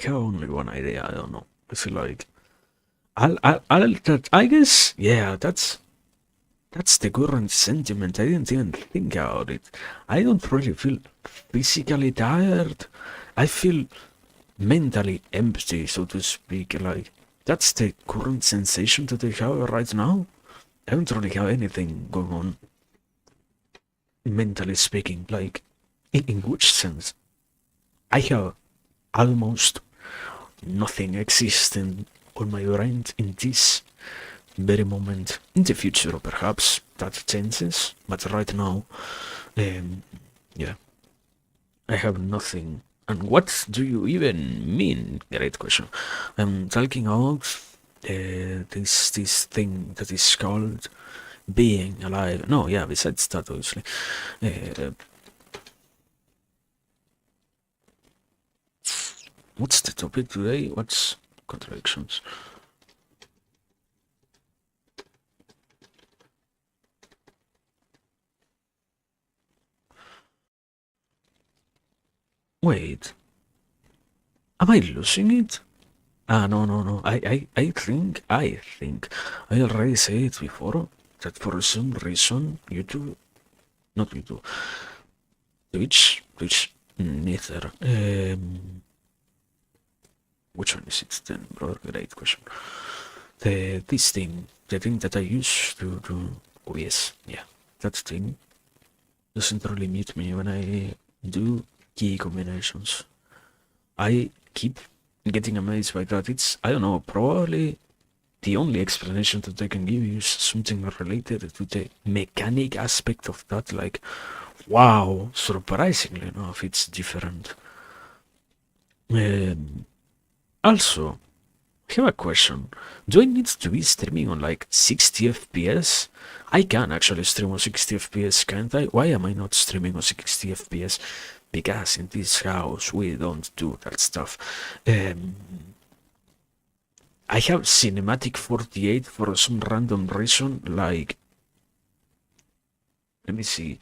have only one idea. I don't know. I feel like I guess, yeah, that's the current sentiment. I didn't even think about it. I don't really feel physically tired. I feel mentally empty, so to speak. Like, that's the current sensation that I have right now. I don't really have anything going on, mentally speaking. Like, in which sense? I have almost nothing existing on my brain in this very moment. In the future, perhaps that changes, but right now, um, yeah, I have nothing. And what do you even mean? Great question. I'm talking about this thing that is called being alive. No, yeah. Besides that, obviously, uh, what's the topic today? What's contradictions? Wait, am I losing it? Ah, no, no, no. I think I already said it before that for some reason YouTube, not YouTube, Twitch, neither. Which one is it then, brother? Great question. This thing, the thing that I use to OBS, yeah, that thing doesn't really mute me when I do key combinations. I keep getting amazed by that. It's, I don't know, probably the only explanation that I can give you is something related to the mechanic aspect of that. Like, wow, surprisingly enough, it's different. Also, I have a question. Do I need to be streaming on like 60 FPS? I can actually stream on 60 FPS, can't I? Why am I not streaming on 60 FPS? Because in this house we don't do that stuff. I have cinematic 48 for some random reason, like, let me see.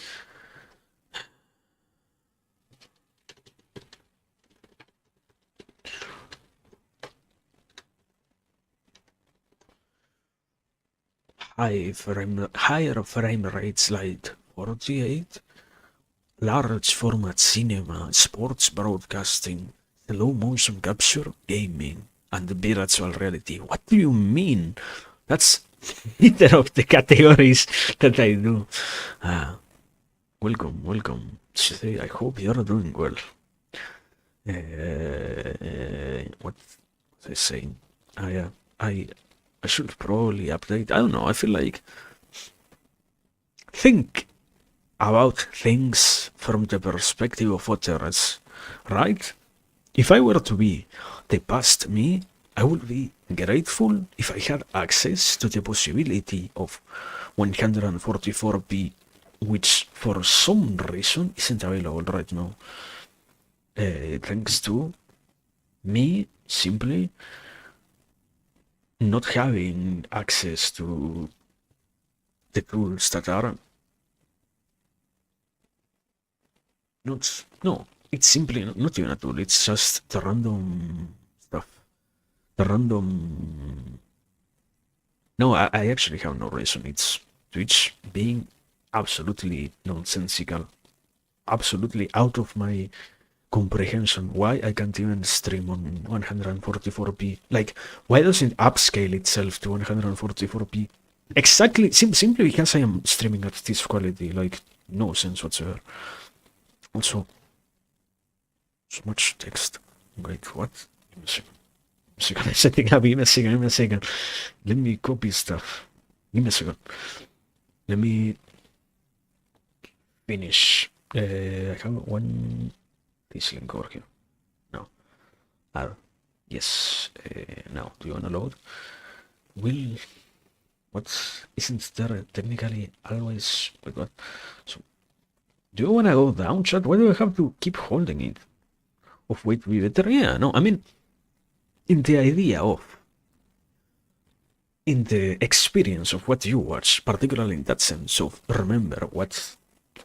Higher frame rates like 48, large format cinema, sports broadcasting, slow motion capture, gaming, and virtual reality. What do you mean? That's neither of the categories that I do. Welcome, welcome. I hope you're doing well. What was I saying? Yeah, I I should probably update. I don't know. I feel like think about things from the perspective of others, right? If I were to be the past me, I would be grateful if I had access to the possibility of 144p, which for some reason isn't available right now. Thanks to me simply not having access to the tools that are not, no, it's simply not even a tool, it's just the random stuff. The random. No, I actually have no reason. It's Twitch being absolutely nonsensical, absolutely out of my comprehension. Why I can't even stream on 144p? Like, why doesn't upscale itself to 144p? Exactly, simply because I am streaming at this quality. Like, no sense whatsoever. Also, so much text. Wait, what? Give me a second. Setting up. Give me a second. Give me a second. Let me copy stuff. Give me a second. Let me finish. I have one. This link over here. No. Yes. Now, do you wanna load? Will. What? Isn't there technically always. Wait, what? So, do you wanna go down, chat? Why do I have to keep holding it? Of wait, be better? Yeah, no, I mean, in the idea of, in the experience of what you watch, particularly in that sense of remember what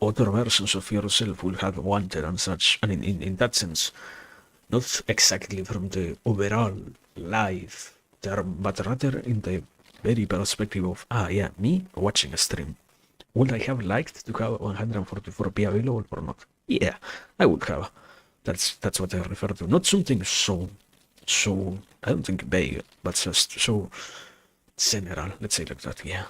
other versions of yourself would have wanted and such, and in that sense, not exactly from the overall life term, but rather in the very perspective of, me watching a stream. Would I have liked to have 144p available or not? Yeah, I would have. That's what I refer to. Not something so I don't think vague, but just so general. Let's say like that. Yeah.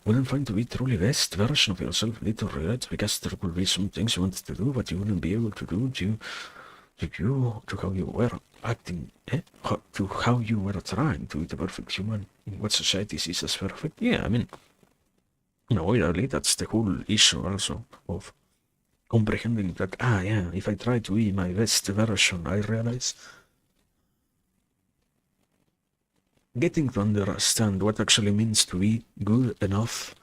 Wouldn't find to be truly best version of yourself little regrets because there could be some things you wanted to do but you wouldn't be able to do to how you were acting, to how you were trying to be the perfect human in what society sees as perfect. Yeah, I mean, no, really, that's the whole issue also of comprehending that, if I try to be my best version, I realize getting to understand what actually means to be good enough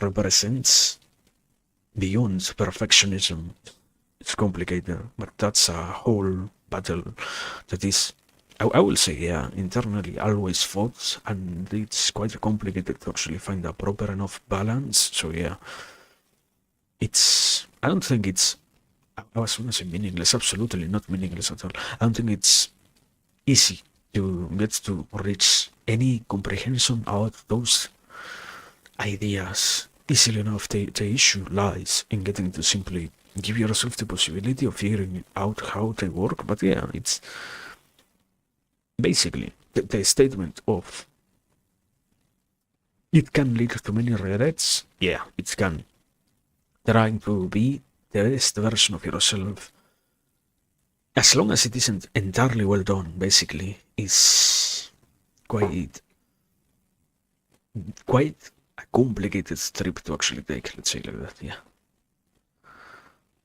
represents beyond perfectionism. It's complicated, but that's a whole battle that is, I will say, yeah, internally always fought, and it's quite complicated to actually find a proper enough balance. So yeah, I don't think it's, I was gonna say meaningless, absolutely not meaningless at all. I don't think it's easy to get to reach any comprehension out those ideas easily enough. The issue lies in getting to simply give yourself the possibility of figuring out how they work. But yeah, it's basically the statement of it can lead to many regrets. Yeah, it can. Trying to be the best version of yourself, as long as it isn't entirely well done, basically, is quite a complicated trip to actually take, let's say like that, yeah.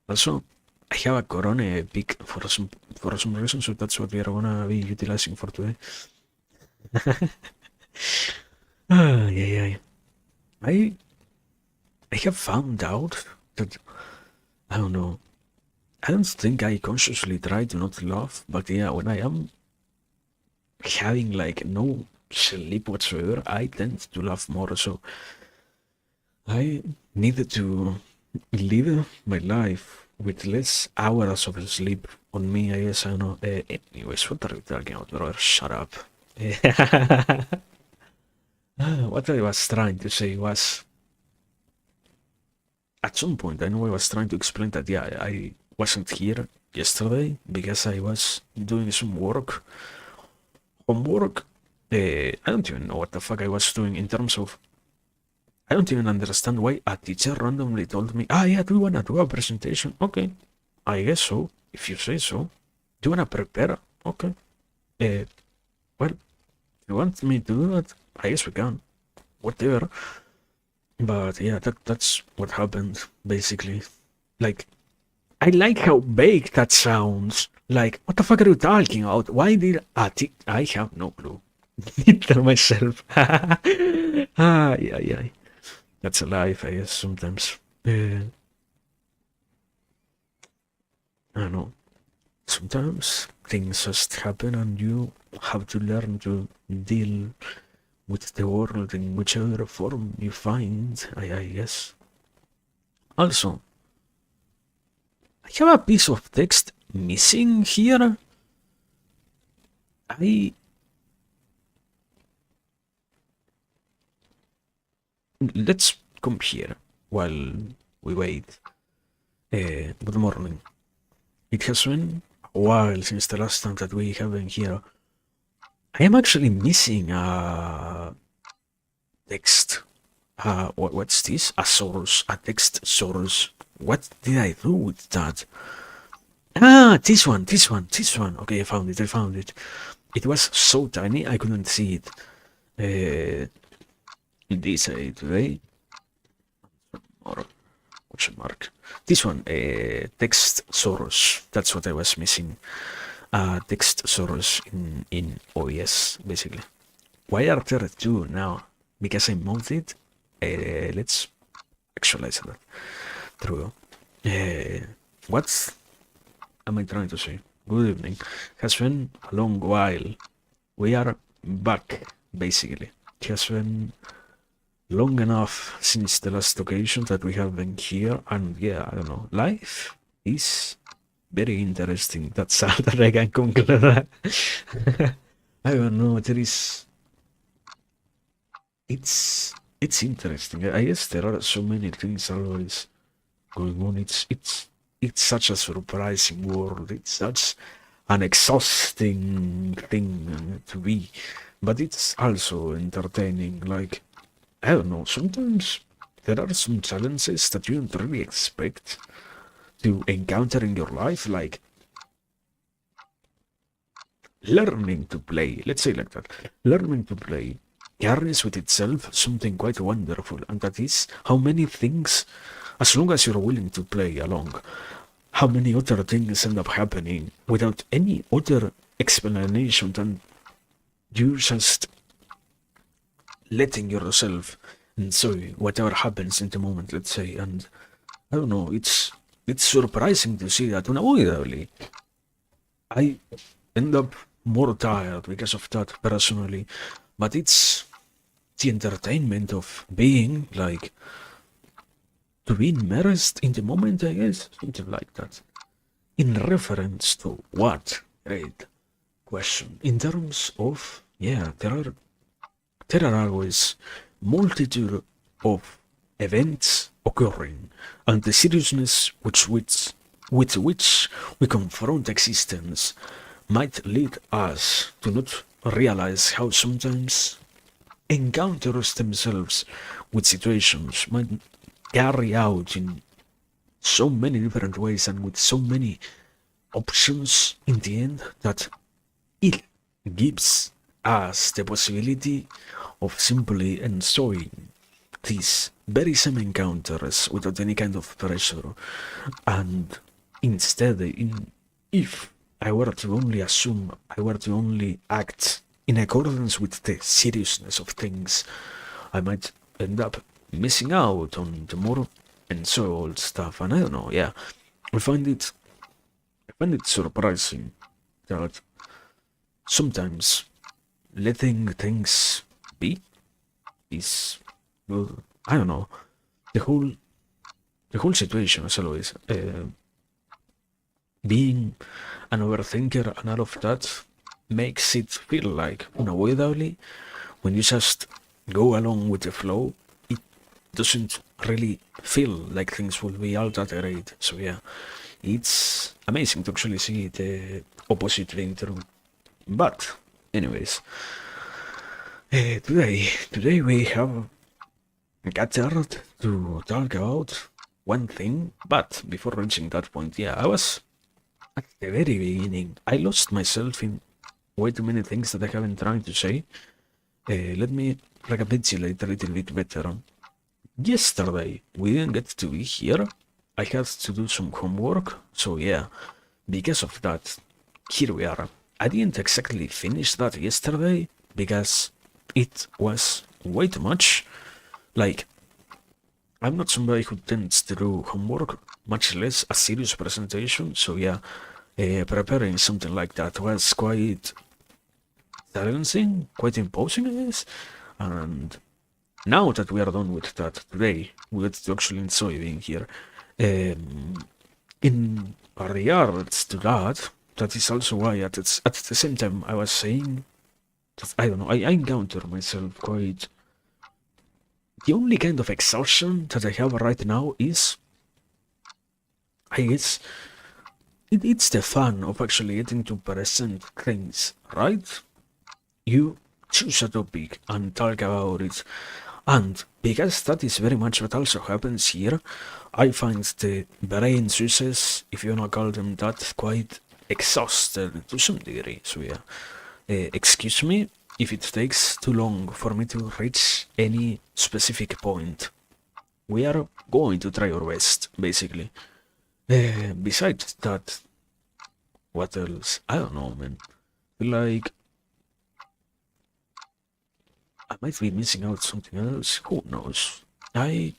Also, I have a Corona pick for some reason, so that's what we are gonna be utilizing for today. Yeah. I have found out that, I don't know, I don't think I consciously try to not laugh, but yeah, when I am having like no sleep whatsoever, I tend to laugh more. So I needed to live my life with less hours of sleep on me, I guess. I don't know. Anyways, what are we talking about, brother? Shut up. What I was trying to say was, at some point, I know I was trying to explain that, yeah, I wasn't here yesterday because I was doing some work. Homework. I don't even know what the fuck I was doing in terms of. I don't even understand why a teacher randomly told me, yeah, do you wanna do a presentation? Okay, I guess so, if you say so. Do you wanna prepare? Okay. Well, if you want me to do that, I guess we can. Whatever. But yeah, that's what happened, basically. Like, I like how vague that sounds. Like, what the fuck are you talking about? Why did I have no clue. Tell myself. Yeah. That's a life, I guess, sometimes. I don't know. Sometimes things just happen and you have to learn to deal with the world in whichever form you find, I guess. Also, I have a piece of text missing here. Let's come here while we wait. Good morning. It has been a while since the last time that we have been here. I am actually missing a text. What's this? A source, a text source. What did I do with that? This one. Okay, I found it. It was so tiny I couldn't see it. This today, or question mark. This one, text source. That's what I was missing. Text source in OES, basically. Why are there two now? Because I mounted. Let's actualize that. True. What am I trying to say? Good evening. Has been a long while. We are back, basically. It has been long enough since the last occasion that we have been here, and yeah, I don't know. Life is very interesting. That's all that I can conclude. I don't know. It's interesting. I guess there are so many things always going on. It's such a surprising world. It's such an exhausting thing to be, but it's also entertaining. Like, I don't know. Sometimes there are some challenges that you don't really expect to encounter in your life, like learning to play. Let's say like that. Learning to play carries with itself something quite wonderful, and that is how many things, as long as you're willing to play along, how many other things end up happening without any other explanation than you just letting yourself enjoy whatever happens in the moment, let's say. And I don't know, it's surprising to see that unavoidably I end up more tired because of that personally, but it's the entertainment of being like to be immersed in the moment, I guess, something like that. In reference to what? Great question. In terms of, yeah, there are always multitude of events occurring, and the seriousness with which we confront existence might lead us to not realize how sometimes encounters themselves with situations might carry out in so many different ways and with so many options in the end that it gives us the possibility of simply enjoying these very same encounters without any kind of pressure. And instead, if I were to only assume, I were to only act in accordance with the seriousness of things, I might end up missing out on the more enjoyable stuff. And I don't know, yeah, I find it surprising that sometimes letting things be is, well, I don't know, the whole situation as always, being an overthinker and all of that makes it feel like unavoidably when you just go along with the flow, it doesn't really feel like things will be all that great. So yeah, it's amazing to actually see the opposite being true. But anyways, today we have gathered to talk about one thing. But before reaching that point, yeah, I was at the very beginning. I lost myself in way too many things that I have been trying to say. Let me recapitulate a little bit better. Yesterday, we didn't get to be here. I had to do some homework, so yeah, because of that, here we are. I didn't exactly finish that yesterday, because it was way too much. Like, I'm not somebody who tends to do homework, much less a serious presentation, so yeah, preparing something like that was quite challenging, quite imposing, I guess, and now that we are done with that today, we get to actually enjoy being here. In regards to that, that is also why at the same time I was saying that, I don't know, I encounter myself quite. The only kind of exhaustion that I have right now is, I guess, it's the fun of actually getting to present things, right? You choose a topic and talk about it. And because that is very much what also happens here, I find the brain juices, if you wanna call them that, quite exhausted to some degree. So yeah, excuse me if it takes too long for me to reach any specific point. We are going to try our best, basically. Besides that, what else? I don't know, man. Like, I might be missing out something else. Who knows? I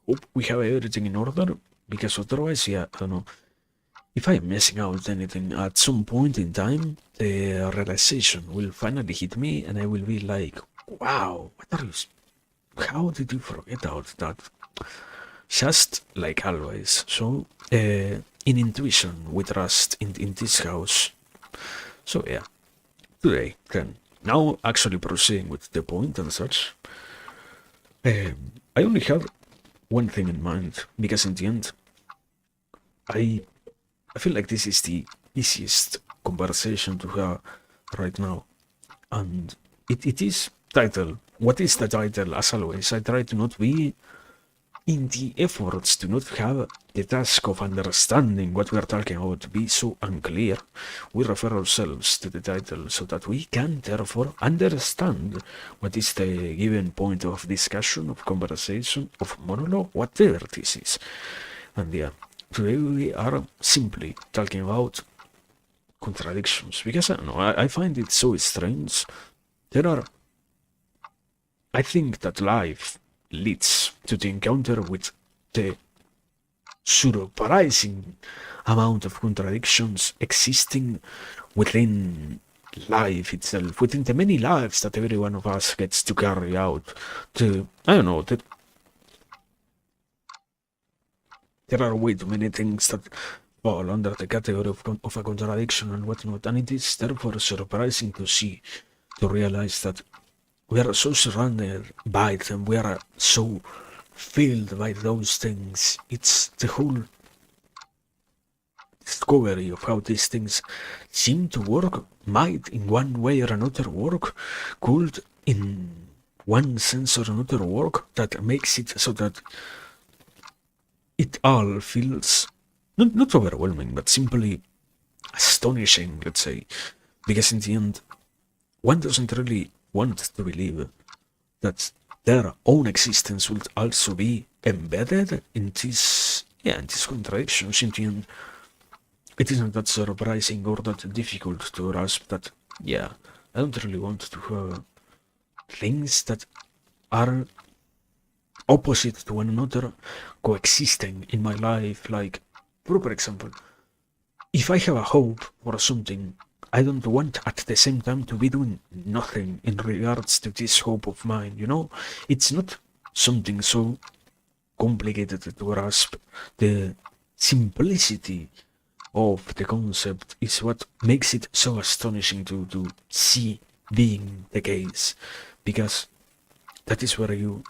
hope we have everything in order, because otherwise, yeah, I don't know. If I am missing out anything at some point in time, the realization will finally hit me, and I will be like, wow, what are you? How did you forget about that? Just like always. So, in intuition we trust in this house. So yeah, today then. Now actually proceeding with the point and such. I only have one thing in mind because in the end, I I feel like this is the easiest conversation to have right now, and it is title. What is the title? As always, I try to not be in the efforts to not have the task of understanding what we are talking about to be so unclear. We refer ourselves to the title so that we can therefore understand what is the given point of discussion, of conversation, of monologue, whatever this is. And yeah, today we are simply talking about contradictions because I don't know, I find it so strange. There are, I think that life leads to the encounter with the surprising amount of contradictions existing within life itself, within the many lives that every one of us gets to carry out. I don't know, there are way too many things that fall under the category of a contradiction and whatnot, and it is therefore surprising to see, to realize that we are so surrounded by them, we are so filled by those things. It's the whole discovery of how these things seem to work, might in one way or another work, could in one sense or another work, that makes it so that it all feels not overwhelming, but simply astonishing, let's say. Because in the end, one doesn't really want to believe that their own existence will also be embedded in these contradictions. In the end, it isn't that surprising or that difficult to grasp that, yeah, I don't really want to have things that are opposite to one another coexisting in my life. Like, for example, if I have a hope for something, I don't want at the same time to be doing nothing in regards to this hope of mine, you know? It's not something so complicated to grasp. The simplicity of the concept is what makes it so astonishing to see being the case, because that is where you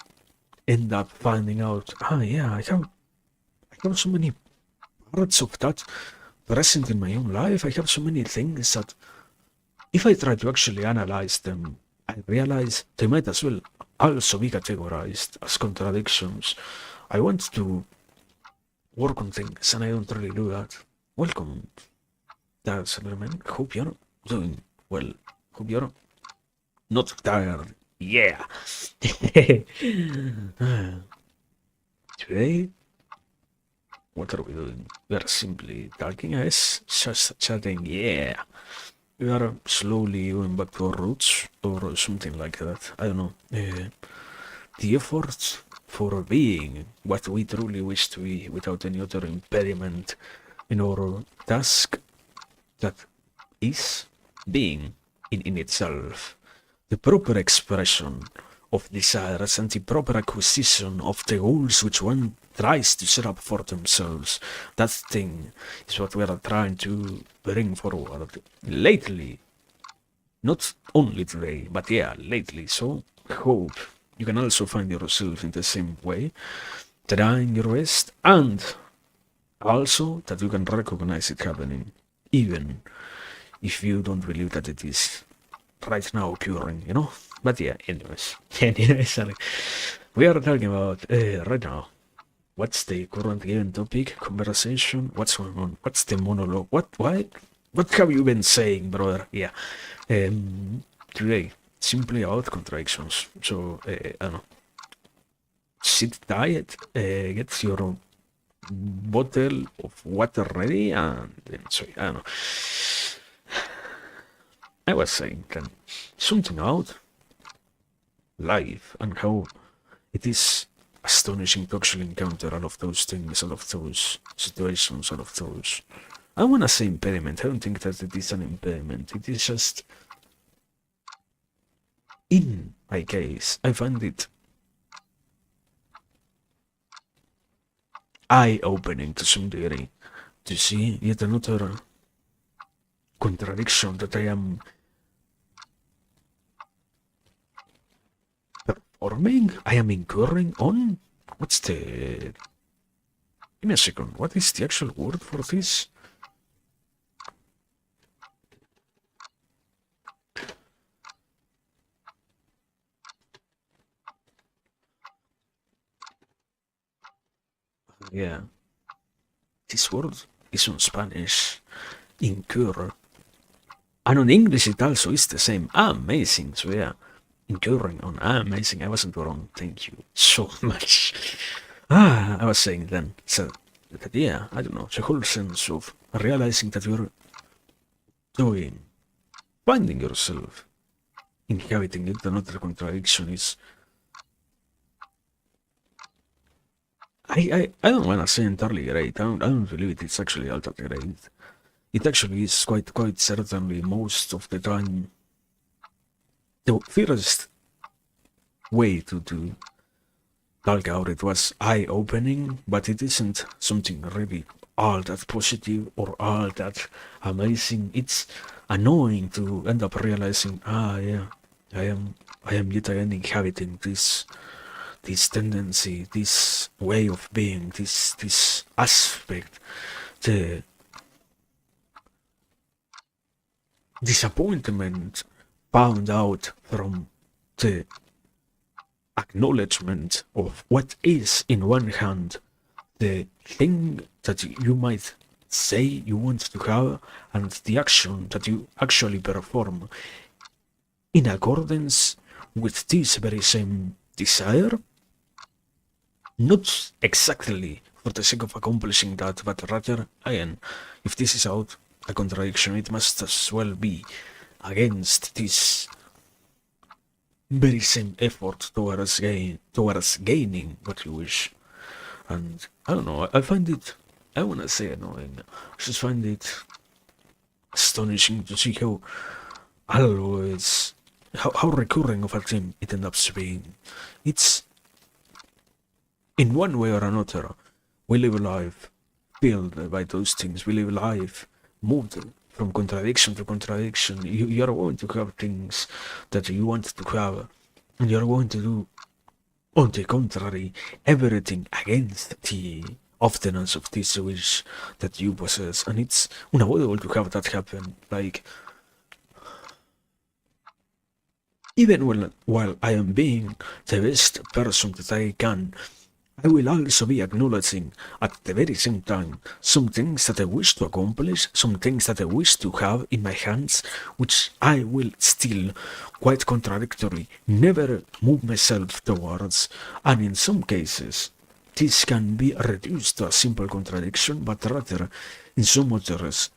end up finding out, yeah, I have so many parts of that present in my own life. I have so many things that if I try to actually analyze them, I realize they might as well also be categorized as contradictions. I want to work on things and I don't really do that. Welcome, that's man. Hope you're doing well. Hope you're not tired. Yeah. Today, what are we doing? We are simply talking, as just chatting. Yeah. We are slowly going back to our roots or something like that. I don't know. The effort for being what we truly wish to be without any other impediment in our task that is being in itself. The proper expression of desires and the proper acquisition of the goals which one tries to set up for themselves. That thing is what we are trying to bring forward lately. Not only today, but yeah, lately. So hope you can also find yourself in the same way, trying your best, and also that you can recognize it happening, even if you don't believe that it is right now occurring, you know? But yeah, anyways, sorry. We are talking about right now. What's the current given topic, conversation? What's going on? What's the monologue? What have you been saying, brother? Yeah. Today, simply about contradictions. So, I don't know. Sit tight, get your bottle of water ready, and then, sorry, I don't know. I was saying then something about life and how it is astonishing to actually encounter all of those things, all of those situations, all of those. I want to say impediment. I don't think that it is an impediment. It is just, in my case, I find it eye-opening to some degree to see yet another contradiction that I am performing, I am incurring on. What's the... Give me a second, what is the actual word for this? Yeah, this word is on Spanish, incur. And on English it also is the same. Amazing, so yeah, incurring on amazing. I wasn't wrong, thank you so much. I was saying then, so that, yeah, I don't know, the whole sense of realizing that you're doing, finding yourself inhabiting it, another contradiction is, I don't wanna say entirely great. I don't believe it's actually all that great. It actually is quite certainly most of the time the first way to talk about it was eye-opening, but it isn't something really all that positive or all that amazing. It's annoying to end up realizing, yeah, I am yet again inhabiting this tendency, this way of being, this aspect, the disappointment found out from the acknowledgement of what is, in one hand, the thing that you might say you want to have, and the action that you actually perform in accordance with this very same desire. Not exactly for the sake of accomplishing that, but rather, again, if this is out a contradiction, it must as well be against this very same effort towards gaining what you wish. And I don't know, I find it, I wanna say annoying, I just find it astonishing to see how always, how recurring of a theme it ends up being. It's, in one way or another, we live a life filled by those things. We live a life moved from contradiction to contradiction. You are going to have things that you want to have, and you are going to do, on the contrary, everything against the oftenance of this wish that you possess. And it's unavoidable to have that happen. Like, even while I am being the best person that I can, I will also be acknowledging at the very same time some things that I wish to accomplish, some things that I wish to have in my hands, which I will still, quite contradictory, never move myself towards, and in some cases this can be reduced to a simple contradiction, but rather, in some others,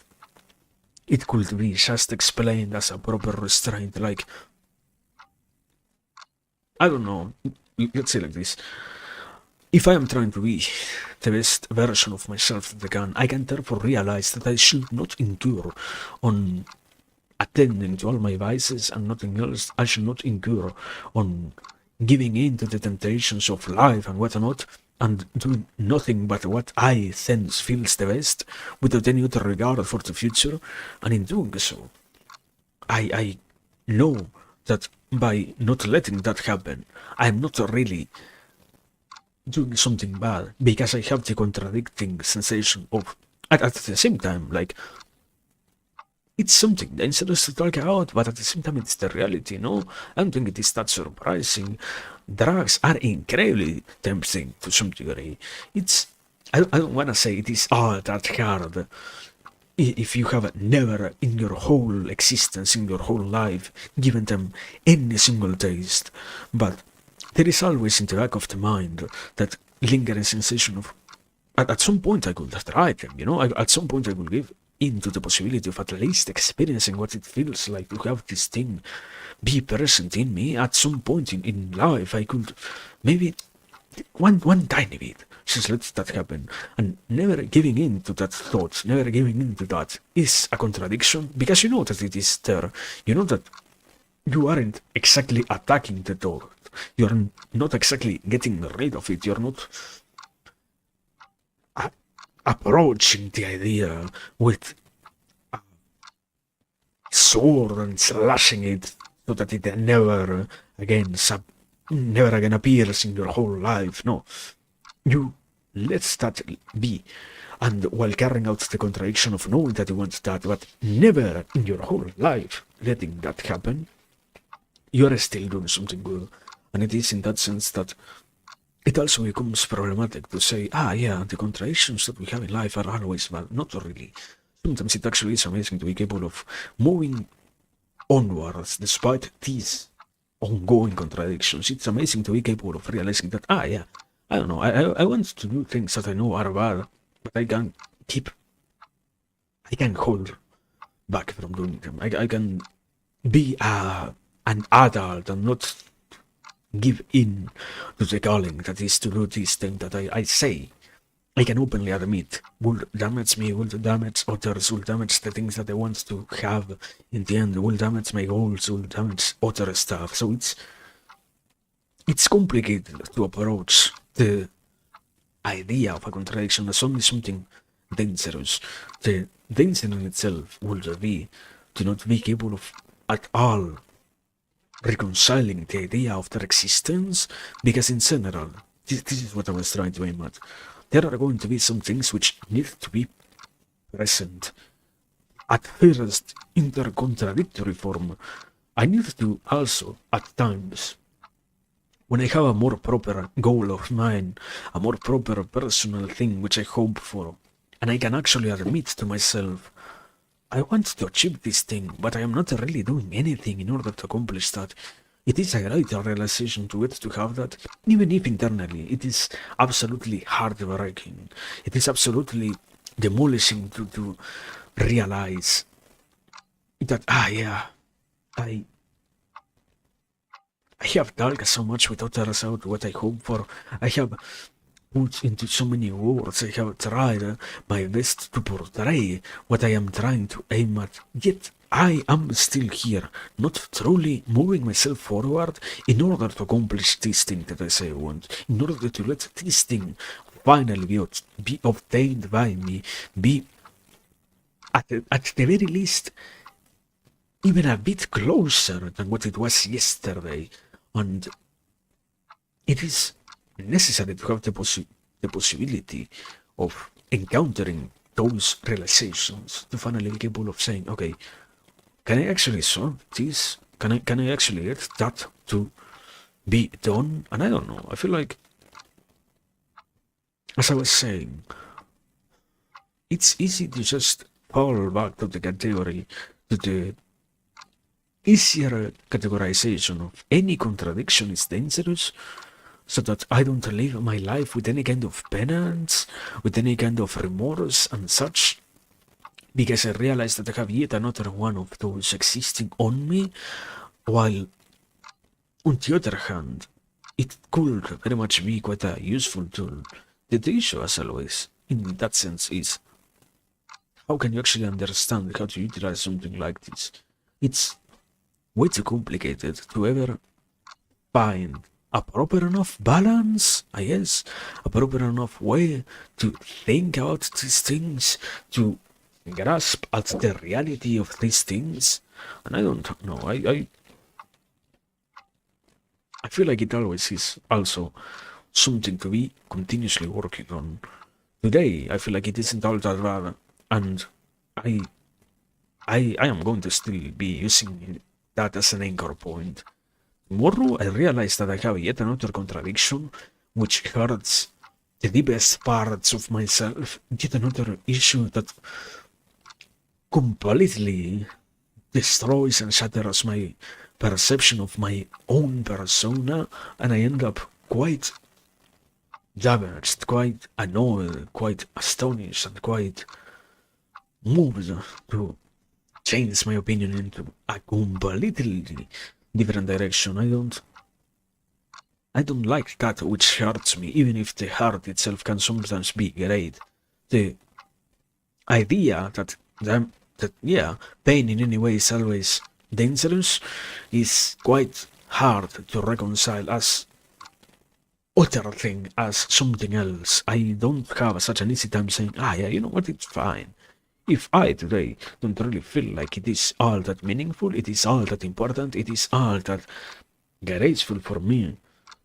it could be just explained as a proper restraint, like, I don't know, let's say like this. If I am trying to be the best version of myself that I can therefore realize that I should not endure on attending to all my vices and nothing else. I should not endure on giving in to the temptations of life and whatnot, and doing nothing but what I sense feels the best, without any other regard for the future. And in doing so, I know that by not letting that happen, I am not really doing something bad, because I have the contradicting sensation of, at the same time, like, it's something dangerous to talk about, but at the same time it's the reality, no? I don't think it is that surprising. Drugs are incredibly tempting to some degree. It's, I don't want to say it is all that hard if you have never in your whole existence, in your whole life, given them any single taste, but there is always in the back of the mind that lingering sensation of, at some point I could try them, you know, at some point I could give into the possibility of at least experiencing what it feels like to have this thing be present in me. At some point in life I could maybe one tiny bit just let that happen, and never giving in to that thought, never giving in to that is a contradiction, because you know that it is there. You know that you aren't exactly attacking the thought, you're not exactly getting rid of it, you're not approaching the idea with a sword and slashing it so that it never again appears in your whole life. No, you let that be. And while carrying out the contradiction of knowing that you want that, but never in your whole life letting that happen, you are still doing something good. And it is in that sense that it also becomes problematic to say, yeah, the contradictions that we have in life are always bad. Not really. Sometimes it actually is amazing to be capable of moving onwards despite these ongoing contradictions. It's amazing to be capable of realizing that, yeah, I don't know, I want to do things that I know are bad, but I can hold back from doing them. I can be an adult and not give in to the calling that is to do this thing that I say. I can openly admit will damage me, will damage others, will damage the things that I want to have in the end, will damage my goals, will damage other stuff. So it's complicated to approach the idea of a contradiction as only something dangerous. The danger in itself would be to not be capable of at all reconciling the idea of their existence, because in general, this is what I was trying to aim at. There are going to be some things which need to be present. At first, in their contradictory form, I need to also, at times, when I have a more proper goal of mine, a more proper personal thing which I hope for, and I can actually admit to myself, I want to achieve this thing, but I am not really doing anything in order to accomplish that. It is a great realization to get to have that, even if internally it is absolutely heartbreaking. It is absolutely demolishing to realize that, yeah, I have talked so much with others about what I hope for. I have put into so many words. I have tried my best to portray what I am trying to aim at. Yet I am still here, not truly moving myself forward in order to accomplish this thing that I say I want, in order to let this thing finally be obtained by me, be at the very least even a bit closer than what it was yesterday. And it is necessary to have the possibility of encountering those realizations to finally be capable of saying, okay, can I actually solve this? Can I actually get that to be done? And I don't know. I feel like, as I was saying, it's easy to just fall back to the category, to the easier categorization of any contradiction is dangerous, so that I don't live my life with any kind of penance, with any kind of remorse and such, because I realize that I have yet another one of those existing on me, while on the other hand, it could very much be quite a useful tool. The issue, as always, in that sense, is how can you actually understand how to utilize something like this? It's way too complicated to ever find a proper enough balance, I guess, a proper enough way to think about these things, to grasp at the reality of these things. And I don't know, I feel like it always is also something to be continuously working on. Today, I feel like it isn't all that bad, and I am going to still be using that as an anchor point. Tomorrow, I realize that I have yet another contradiction which hurts the deepest parts of myself, yet another issue that completely destroys and shatters my perception of my own persona, and I end up quite damaged, quite annoyed, quite astonished, and quite moved to change my opinion into a completely different direction. I don't like that which hurts me, even if the hurt itself can sometimes be great. The idea that pain in any way is always dangerous is quite hard to reconcile, as other thing as something else. I don't have such an easy time saying, yeah, you know what, it's fine. If I today don't really feel like it is all that meaningful, it is all that important, it is all that graceful for me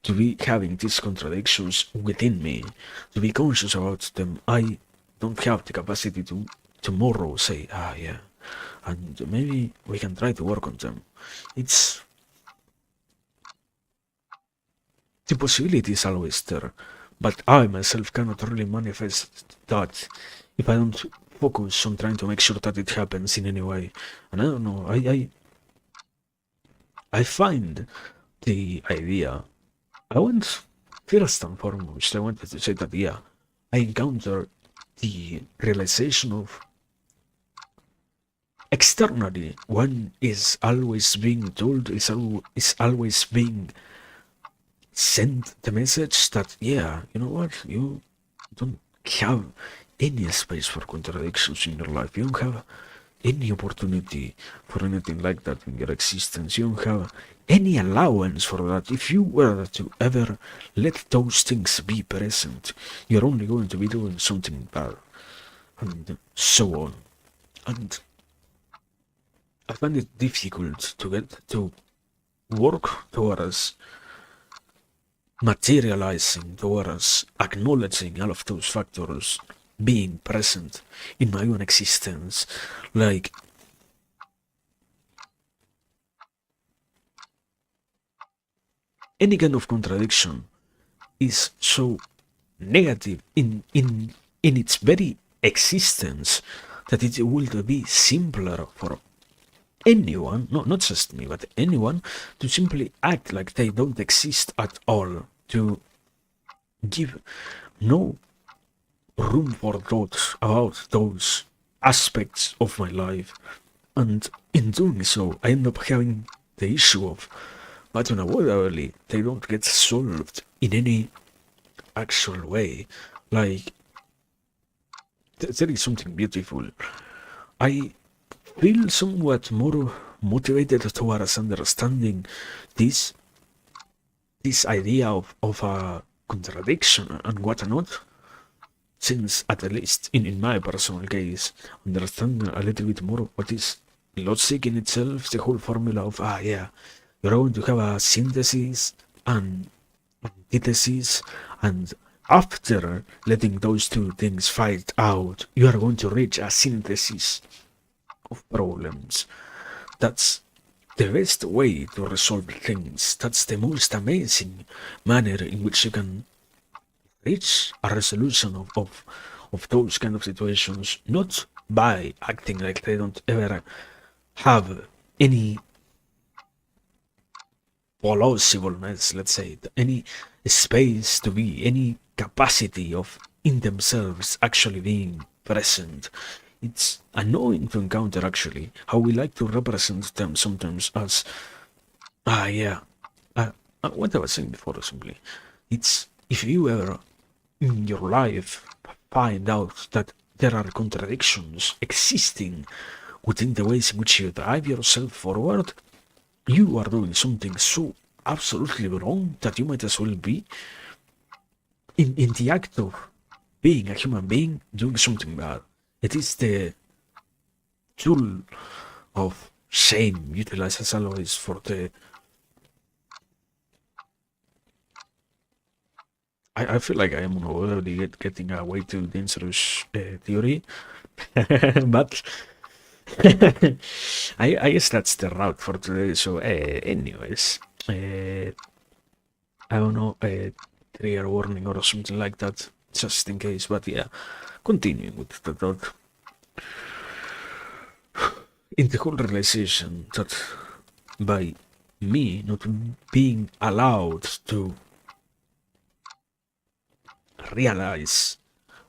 to be having these contradictions within me, to be conscious about them, I don't have the capacity to tomorrow say, yeah, and maybe we can try to work on them. It's the possibility is always there, but I myself cannot really manifest that if I don't focus on trying to make sure that it happens in any way. And I don't know, I find the idea. I want, first and foremost, I wanted to say that, yeah, I encounter the realization of externally one is always being told, is always being sent the message that, yeah, you know what, you don't have any space for contradictions in your life. You don't have any opportunity for anything like that in your existence. You don't have any allowance for that. If you were to ever let those things be present, you're only going to be doing something bad, and so on. And I find it difficult to get to work towards materializing, towards acknowledging all of those factors being present in my own existence. Like, any kind of contradiction is so negative in its very existence that it would be simpler for anyone, not just me, but anyone, to simply act like they don't exist at all, to give no room for thoughts about those aspects of my life. And in doing so, I end up having the issue of, but unavoidably, they don't get solved in any actual way. Like, there is something beautiful. I feel somewhat more motivated towards understanding this idea of a contradiction and whatnot, since at least in my personal case, understanding a little bit more what is logic in itself, the whole formula of, yeah, you're going to have a synthesis and antithesis, and after letting those two things fight out, you are going to reach a synthesis of problems. That's the best way to resolve things. That's the most amazing manner in which you can reach a resolution of those kind of situations, not by acting like they don't ever have any plausibleness, let's say, any space to be, any capacity of in themselves actually being present. It's annoying to encounter actually how we like to represent them sometimes as, yeah, what I was saying before simply. It's, if you ever in your life find out that there are contradictions existing within the ways in which you drive yourself forward, you are doing something so absolutely wrong that you might as well be in the act of being a human being doing something bad. It is the tool of shame utilized as always for the. I feel like I am already getting away too dangerous theory, but I guess that's the route for today. So, anyways, I don't know, trigger warning or something like that, just in case. But yeah, continuing with the thought, in the whole realization that by me not being allowed to realize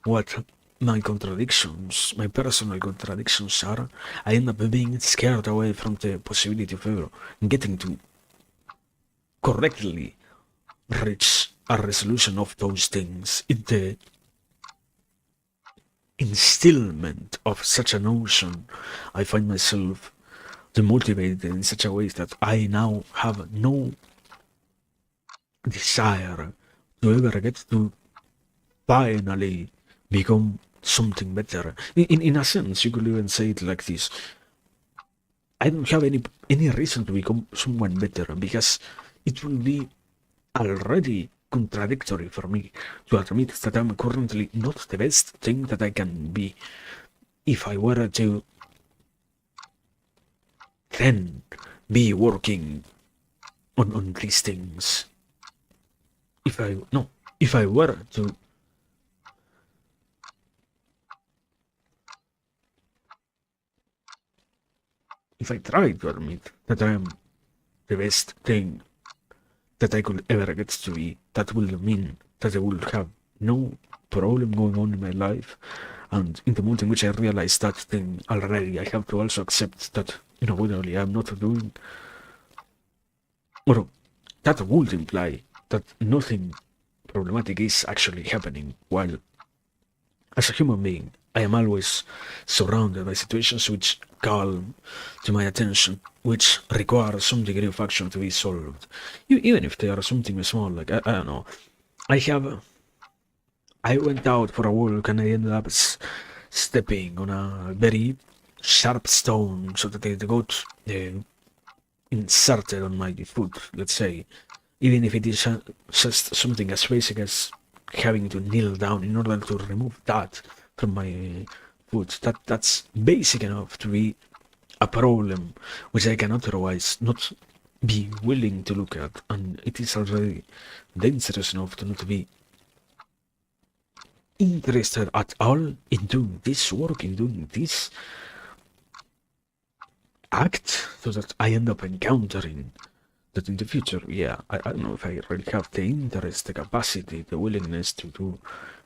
what my contradictions, my personal contradictions are, I end up being scared away from the possibility of ever getting to correctly reach a resolution of those things. In the instillment of such a notion, I find myself demotivated in such a way that I now have no desire to ever get to finally become something better. In a sense, you could even say it like this: I don't have any reason to become someone better, because it will be already contradictory for me to admit that I'm currently not the best thing that I can be. If I were to then be working on these things, if I were to if I try to admit that I am the best thing that I could ever get to be, that will mean that I will have no problem going on in my life. And in the moment in which I realize that thing already, I have to also accept that, literally I'm not doing, or that would imply that nothing problematic is actually happening, while as a human being, I am always surrounded by situations which call to my attention, which require some degree of action to be solved. Even if they are something small, like, I don't know. I went out for a walk and I ended up stepping on a very sharp stone so that it got inserted on my foot, let's say. Even if it is just something as basic as having to kneel down in order to remove that from my foot. That's basic enough to be a problem which I can otherwise not be willing to look at, and it is already dangerous enough to not be interested at all in doing this work, in doing this act, so that I end up encountering that in the future, I don't know if I really have the interest, the capacity, the willingness to do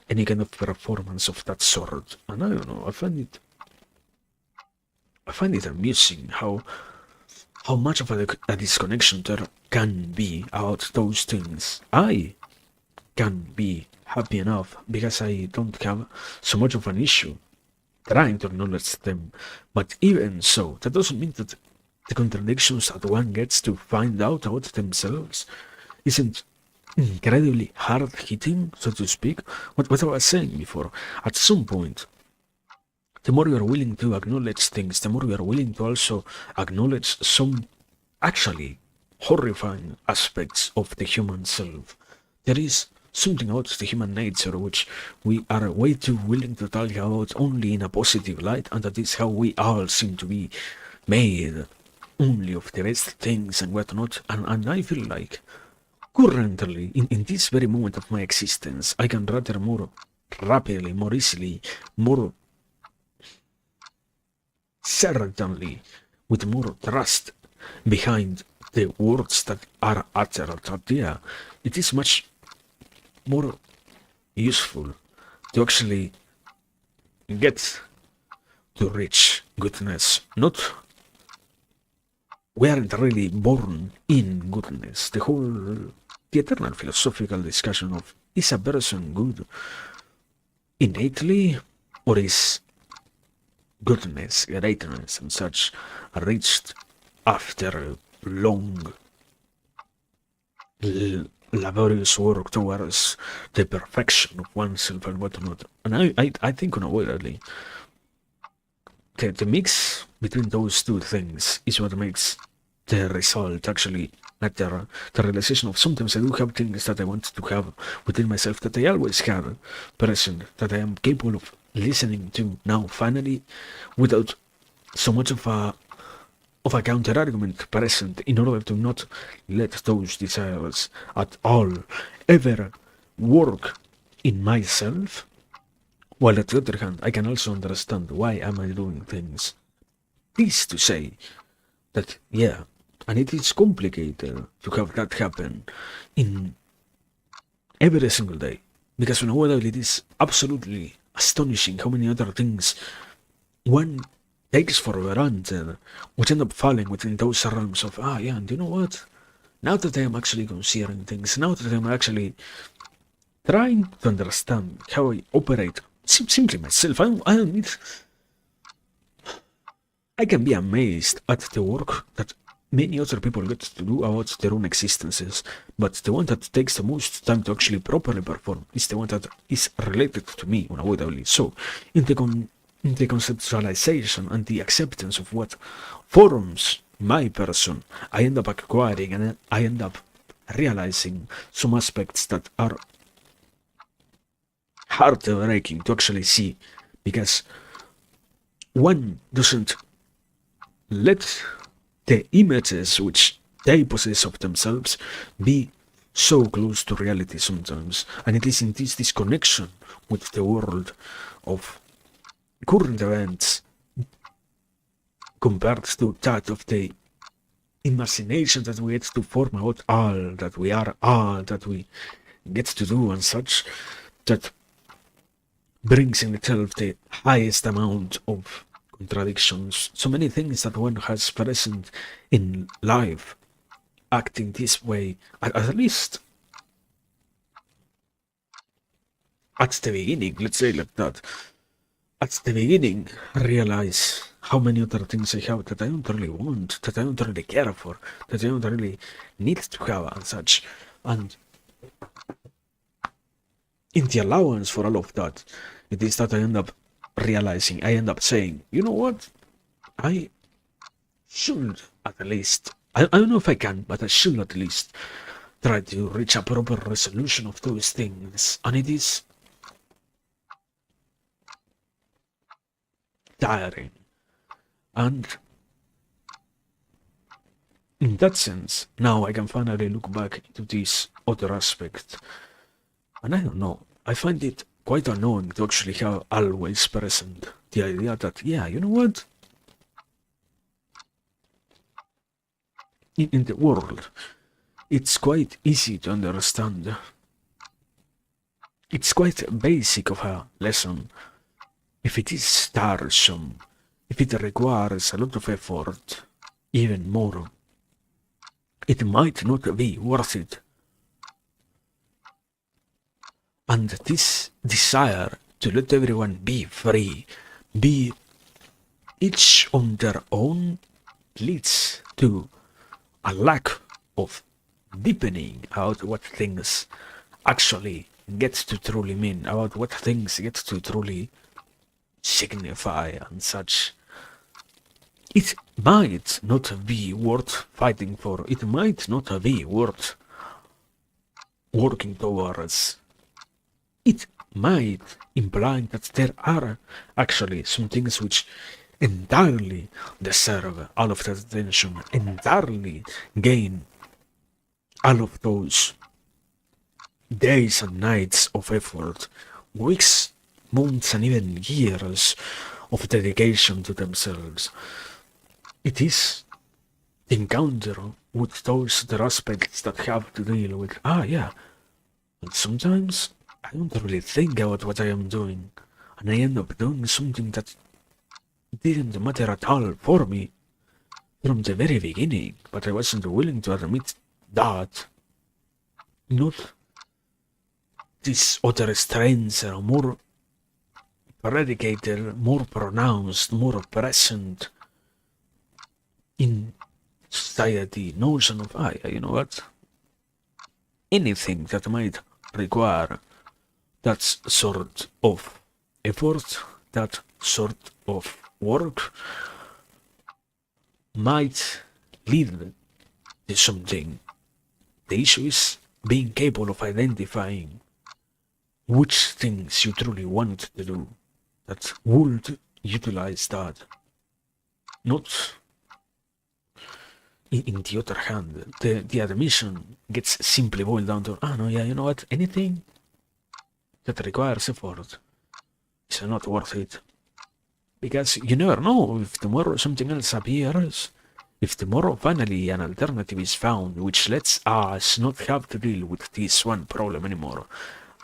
any kind of performance of that sort. And I don't know, I find it amusing how much of a disconnection there can be about those things. I can be happy enough because I don't have so much of an issue trying to acknowledge them, but even so, that doesn't mean that the contradictions that one gets to find out about themselves isn't incredibly hard-hitting, so to speak. What I was saying before, at some point, the more you are willing to acknowledge things, the more you are willing to also acknowledge some actually horrifying aspects of the human self. There is something about the human nature which we are way too willing to talk about only in a positive light, and that is how we all seem to be made only of the best things and whatnot. And I feel like currently, in this very moment of my existence, I can rather more rapidly, more easily, more certainly, with more trust behind the words that are uttered, that it is much more useful to actually get to reach goodness. We aren't really born in goodness. The eternal philosophical discussion of, is a person good innately, or is goodness, greatness, and such reached after long, laborious work towards the perfection of oneself and whatnot? And I think unavoidably, the mix between those two things is what makes the result actually matter. The realization of sometimes I do have things that I want to have within myself that I always had present, that I am capable of listening to now finally, without so much of a counter argument present, in order to not let those desires at all ever work in myself. While on the other hand, I can also understand why am I doing things. This to say that, and it is complicated to have that happen in every single day, because unavoidably it is absolutely astonishing how many other things one takes for granted, which end up falling within those realms of, and you know what? Now that I am actually considering things, now that I am actually trying to understand how I operate simply myself, I don't need. I can be amazed at the work that many other people get to do about their own existences, but the one that takes the most time to actually properly perform is the one that is related to me unavoidably. So, in the conceptualization and the acceptance of what forms my person, I end up acquiring and I end up realizing some aspects that are heartbreaking to actually see, because one doesn't let the images which they possess of themselves be so close to reality sometimes, and it is in this disconnection with the world of current events compared to that of the imagination that we get to form about all that we are, all that we get to do and such, that brings in itself the highest amount of contradictions. So many things that one has present in life acting this way, at least at the beginning, let's say like that. At the beginning, realize how many other things I have that I don't really want, that I don't really care for, that I don't really need to have and such. And in the allowance for all of that, it is that I end up realizing, I end up saying, you know what? I should at least, I don't know if I can, but I should at least try to reach a proper resolution of those things. And it is tiring. And in that sense, now I can finally look back into this other aspect. And I don't know, I find it quite annoying to actually have always present the idea that, yeah, you know what? In the world, it's quite easy to understand. It's quite basic of a lesson. If it is tiresome, if it requires a lot of effort, even more, it might not be worth it. And this desire to let everyone be free, be each on their own, leads to a lack of deepening about what things actually get to truly mean, about what things get to truly signify and such. It might not be worth fighting for, it might not be worth working towards. It might imply that there are actually some things which entirely deserve all of that attention, entirely gain all of those days and nights of effort, weeks, months, and even years of dedication to themselves. It is the encounter with those other aspects that have to deal with, yeah, but sometimes I don't really think about what I am doing, and I end up doing something that didn't matter at all for me from the very beginning, but I wasn't willing to admit that. Not this other stranger, more predicated, more pronounced, more present in society notion of, you know what? Anything that might require that sort of effort, that sort of work, might lead to something. The issue is being capable of identifying which things you truly want to do that would utilize that. Not in the other hand, the admission gets simply boiled down to, no, yeah, you know what, anything that requires effort is not worth it. Because you never know if tomorrow something else appears, if tomorrow finally an alternative is found which lets us not have to deal with this one problem anymore,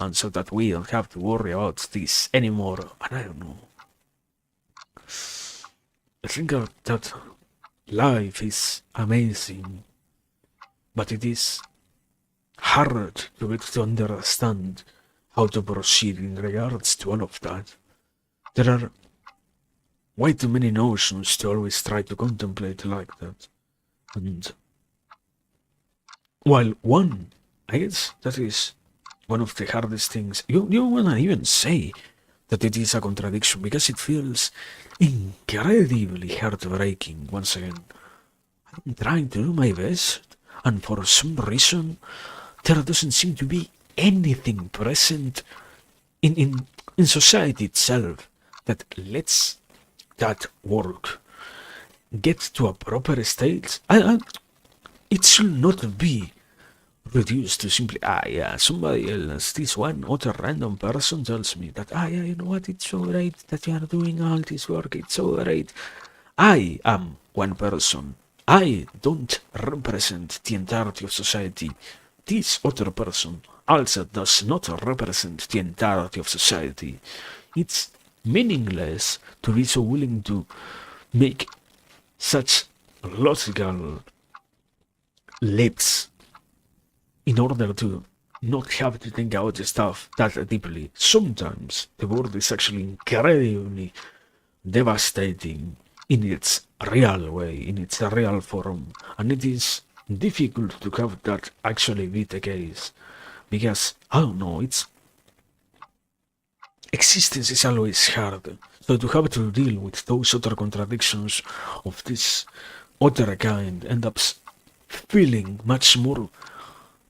and so that we don't have to worry about this anymore, and I don't know. I think that life is amazing, but it is hard to get to understand how to proceed in regards to all of that. There are way too many notions to always try to contemplate like that. And while one, I guess that is one of the hardest things. You don't wanna even say that it is a contradiction because it feels incredibly heartbreaking. Once again, I'm trying to do my best, and for some reason, there doesn't seem to be anything present in society itself that lets that work get to a proper state. It should not be reduced to simply, yeah, somebody else, this one other random person tells me that, yeah, you know what, it's so great that you are doing all this work, it's so great. I am one person. I don't represent the entirety of society. This other person also does not represent the entirety of society. It's meaningless to be so willing to make such logical leaps in order to not have to think about the stuff that deeply. Sometimes the world is actually incredibly devastating in its real way, in its real form, and it is difficult to have that actually be the case, because, I don't know, it's existence is always hard, so to have to deal with those other contradictions of this other kind end up feeling much more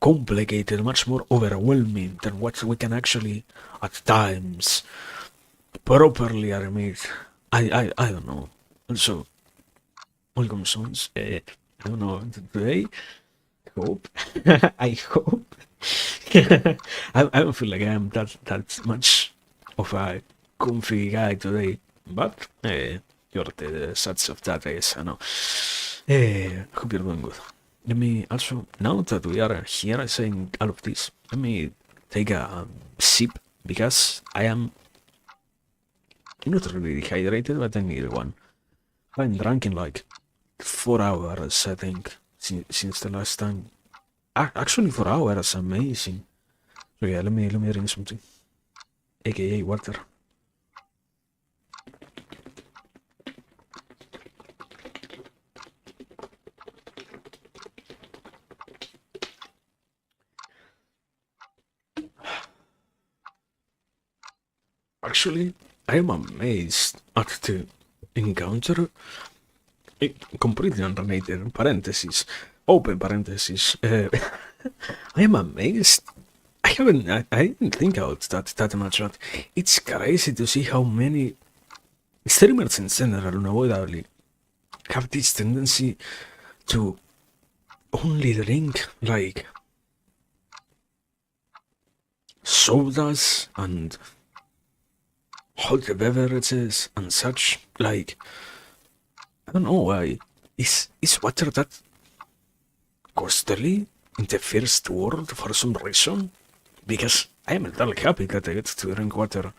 complicated, much more overwhelming than what we can actually, at times, properly admit. I don't know. Also, welcome, sons. I don't know. Today, hope. I hope. I don't feel like I am that much of a comfy guy today, but you're the such of that, I guess. I know. Hope you're doing good. Let me also, now that we are here saying all of this, let me take a sip because I am not really dehydrated, but I need one. I've been drunk in like 4 hours, I think, since the last time. Actually, 4 hours, amazing. So yeah, let me drink something, aka water. Actually, I am amazed at the encounter. Completely unrelated, parentheses, open parentheses. I am amazed. I didn't think about that much, but it's crazy to see how many streamers in general unavoidably have this tendency to only drink like sodas and hot beverages and such. Like, I don't know why. Is water that costly in the first world for some reason? Because I am entirely happy that I get to drink water.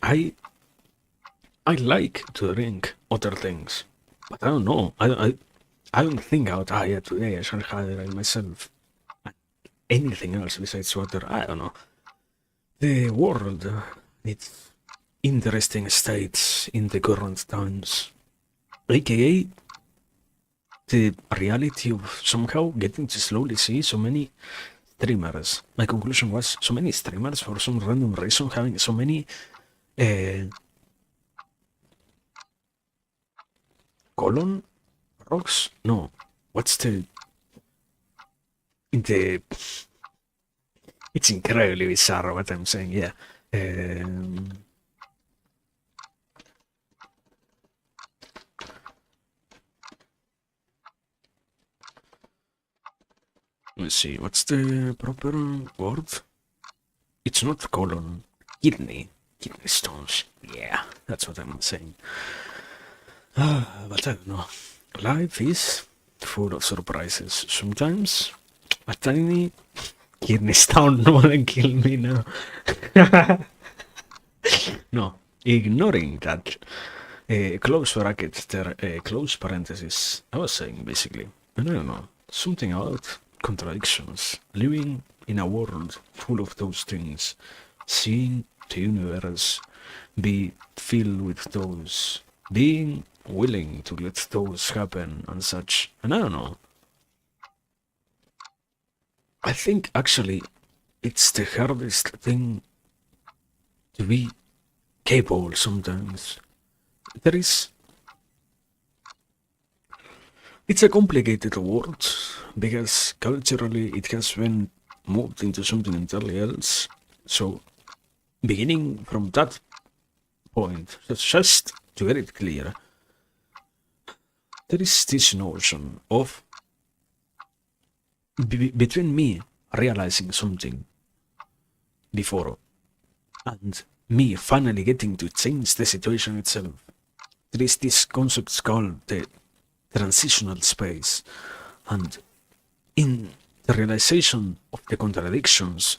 I like to drink other things, but I don't know. I don't think out. Yeah, today I shall hydrate myself. Anything else besides water? I don't know. The world needs interesting states in the current times, aka the reality of somehow getting to slowly see so many streamers. My conclusion was so many streamers for some random reason having so many colon rocks. No, what's the it's incredibly bizarre what I'm saying. Yeah. Let's see, what's the proper word? It's not colon. Kidney stones. Yeah, that's what I'm saying. But I don't know. Life is full of surprises. Sometimes a tiny kidney stone won't kill me now. No, ignoring that. Close bracket there, close parenthesis. I was saying basically, I don't know, something about contradictions. Living in a world full of those things. Seeing the universe be filled with those. Being willing to let those happen and such. And I don't know. I think actually it's the hardest thing to be capable sometimes. There is. It's a complicated word because culturally it has been moved into something entirely else. So, beginning from that point, just to get it clear, there is this notion of between me realizing something before and me finally getting to change the situation itself. There is this concept called the transitional space, and in the realization of the contradictions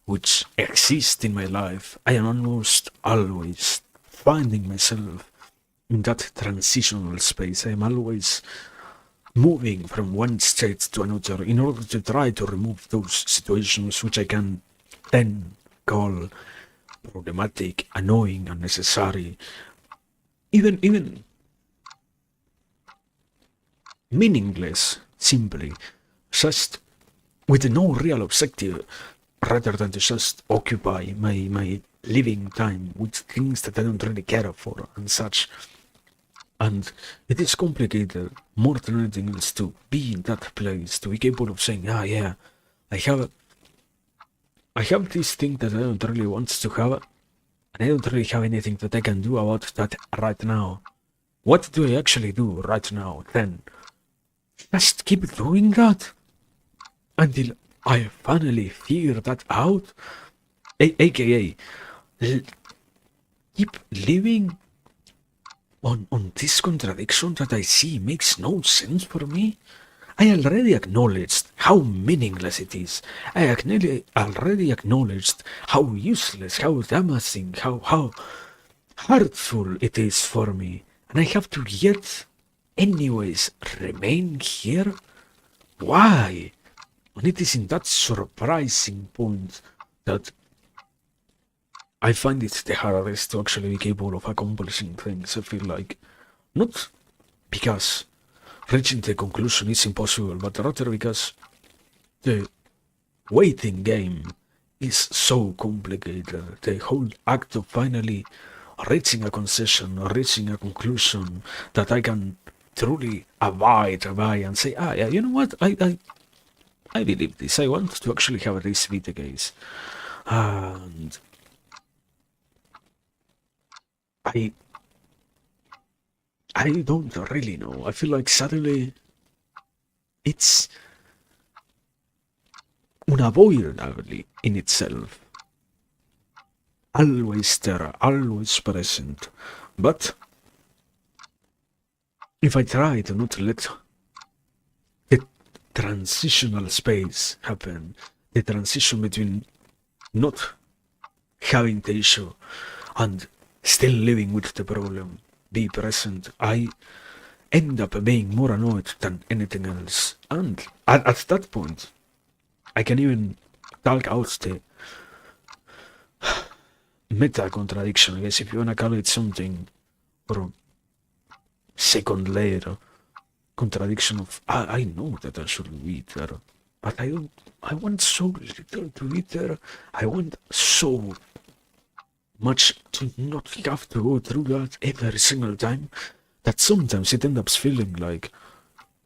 which exist in my life, I am almost always finding myself in that transitional space. I am always moving from one state to another in order to try to remove those situations which I can then call problematic, annoying, unnecessary, even meaningless, simply, just with no real objective, rather than to just occupy my living time with things that I don't really care for and such. And it is complicated more than anything else to be in that place, to be capable of saying, ah, yeah, I have this thing that I don't really want to have, and I don't really have anything that I can do about that right now. What do I actually do right now then? Just keep doing that until I finally figure that out, aka keep living on this contradiction that I see makes no sense for me. I already acknowledged how meaningless it is. I already acknowledged how useless, how damaging, how hurtful it is for me. And I have to yet, anyways, remain here? Why? And it is in that surprising point that I find it the hardest to actually be capable of accomplishing things. I feel like, not because reaching the conclusion is impossible, but rather because the waiting game is so complicated. The whole act of finally reaching a concession or reaching a conclusion that I can truly abide by and say, ah, yeah, you know what, I believe this. I want to actually have this be the case. And I don't really know. I feel like suddenly it's unavoidably in itself. Always there, always present. But if I try to not let the transitional space happen, the transition between not having the issue and still living with the problem, be present, I end up being more annoyed than anything else. And at that point, I can even talk out the meta contradiction, I guess, if you wanna call it something, or second layer contradiction of I know that I shouldn't be there, but I want so little to be there. I want so much to not have to go through that every single time that sometimes it ends up feeling like,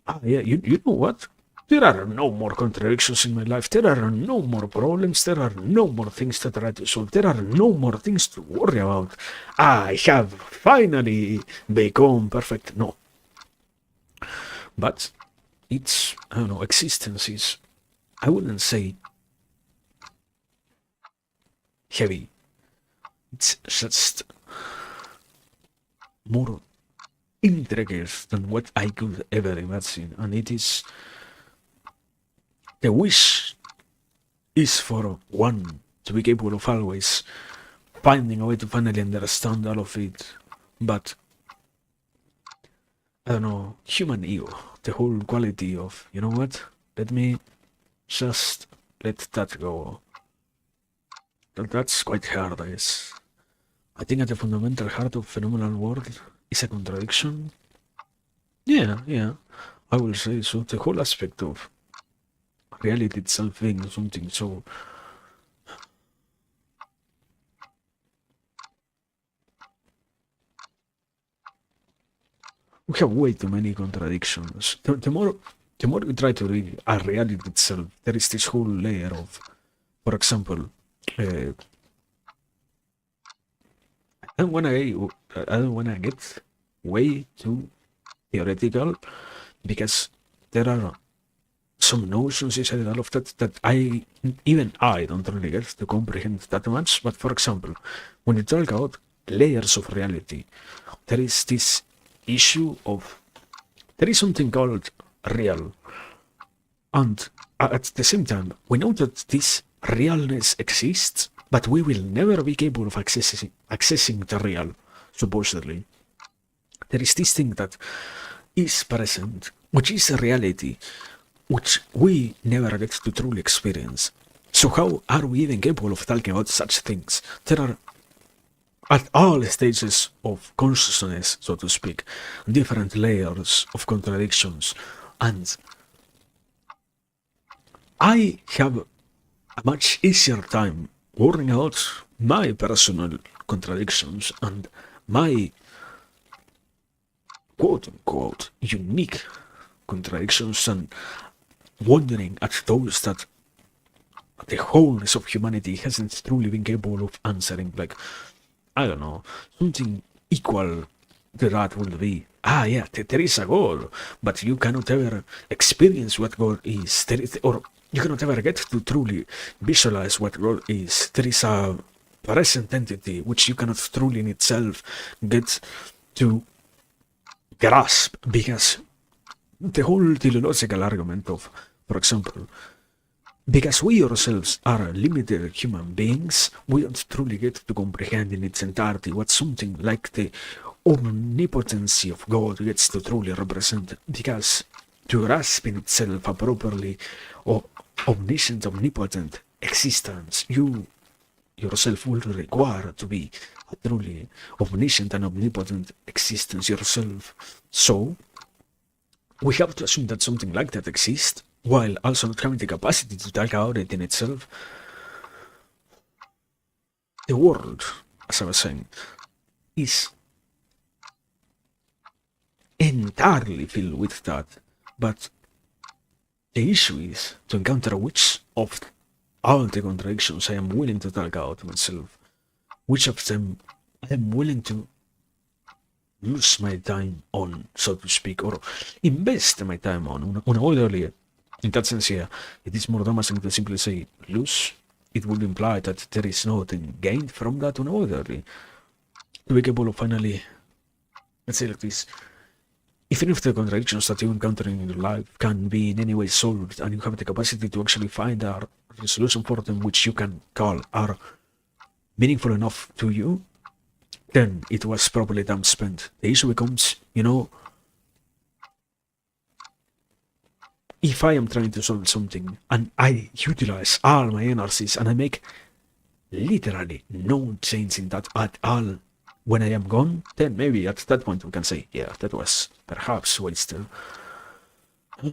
ah, yeah, you know what? There are no more contradictions in my life. There are no more problems. There are no more things to try to solve. There are no more things to worry about. I have finally become perfect. No. But it's, I don't know, existence is, I wouldn't say heavy. It's just more intricate than what I could ever imagine. And it is, the wish is for one to be capable of always finding a way to finally understand all of it. But, I don't know, human ego, the whole quality of, you know what, let me just let that go. That's quite hard, I guess. I think at the fundamental heart of phenomenal world is a contradiction, Yeah. I will say so. The whole aspect of reality itself being something so. We have way too many contradictions. The more we try to read a reality itself, there is this whole layer of, for example, uh, I don't wanna get way too theoretical because there are some notions inside all of that that I don't really get to comprehend that much. But for example, when you talk about layers of reality, there is this issue of there is something called real, and at the same time, we know that this realness exists, but we will never be capable of accessing the real, supposedly. There is this thing that is present, which is a reality, which we never get to truly experience. So how are we even capable of talking about such things? There are, at all stages of consciousness, so to speak, different layers of contradictions, and I have a much easier time worrying out my personal contradictions and my quote unquote unique contradictions and wondering at those that the wholeness of humanity hasn't truly been capable of answering. Like, I don't know, something equal to that would be, yeah, there is a God, but you cannot ever experience what God is. Or you cannot ever get to truly visualize what God is. There is a present entity which you cannot truly in itself get to grasp because the whole teleological argument of, for example, because we ourselves are limited human beings, we don't truly get to comprehend in its entirety what something like the omnipotency of God gets to truly represent. Because to grasp in itself a properly omniscient, omnipotent existence, you yourself will require to be a truly omniscient and omnipotent existence yourself. So, we have to assume that something like that exists, while also not having the capacity to talk about it in itself. The world, as I was saying, is entirely filled with that. But the issue is to encounter which of all the contradictions I am willing to talk out myself, which of them I am willing to lose my time on, so to speak, or invest my time on. Una void earlier. In that sense, yeah, it is more damaging to simply say lose. It would imply that there is nothing gained from that unavoidably. To be capable of finally, let's say like this, even if the contradictions that you encounter in your life can be in any way solved and you have the capacity to actually find a resolution for them which you can call are meaningful enough to you, then it was probably time spent. The issue becomes, if I am trying to solve something and I utilize all my energies and I make literally no change in that at all when I am gone, then maybe at that point we can say, yeah, that was perhaps wasted. We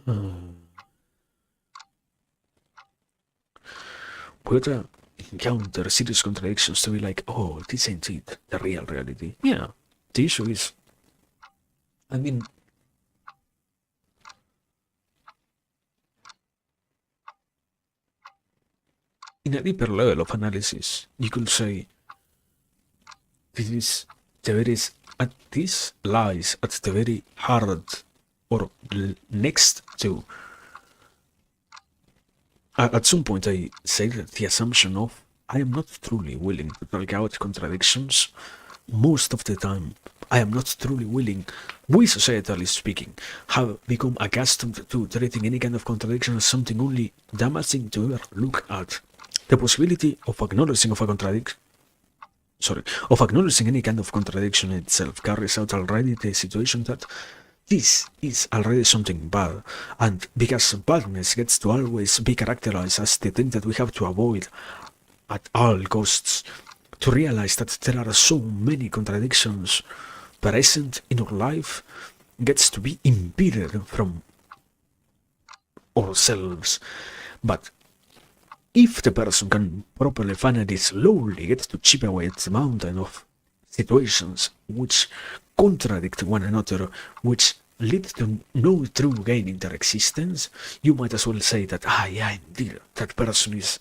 gotta encounter serious contradictions to be like, oh, this ain't it, the real reality. Yeah, the issue is, I mean, in a deeper level of analysis, you could say this is this lies at the very heart or next to. At some point, I said the assumption of I am not truly willing to talk out contradictions. Most of the time, I am not truly willing. We, societally speaking, have become accustomed to treating any kind of contradiction as something only damaging to ever look at. The possibility of acknowledging any kind of contradiction itself carries out already the situation that this is already something bad, and because badness gets to always be characterized as the thing that we have to avoid at all costs, to realize that there are so many contradictions present in our life gets to be impeded from ourselves. But if the person can properly finally slowly get to chip away at the mountain of situations which contradict one another, which lead to no true gain in their existence, you might as well say that, yeah, indeed, that person is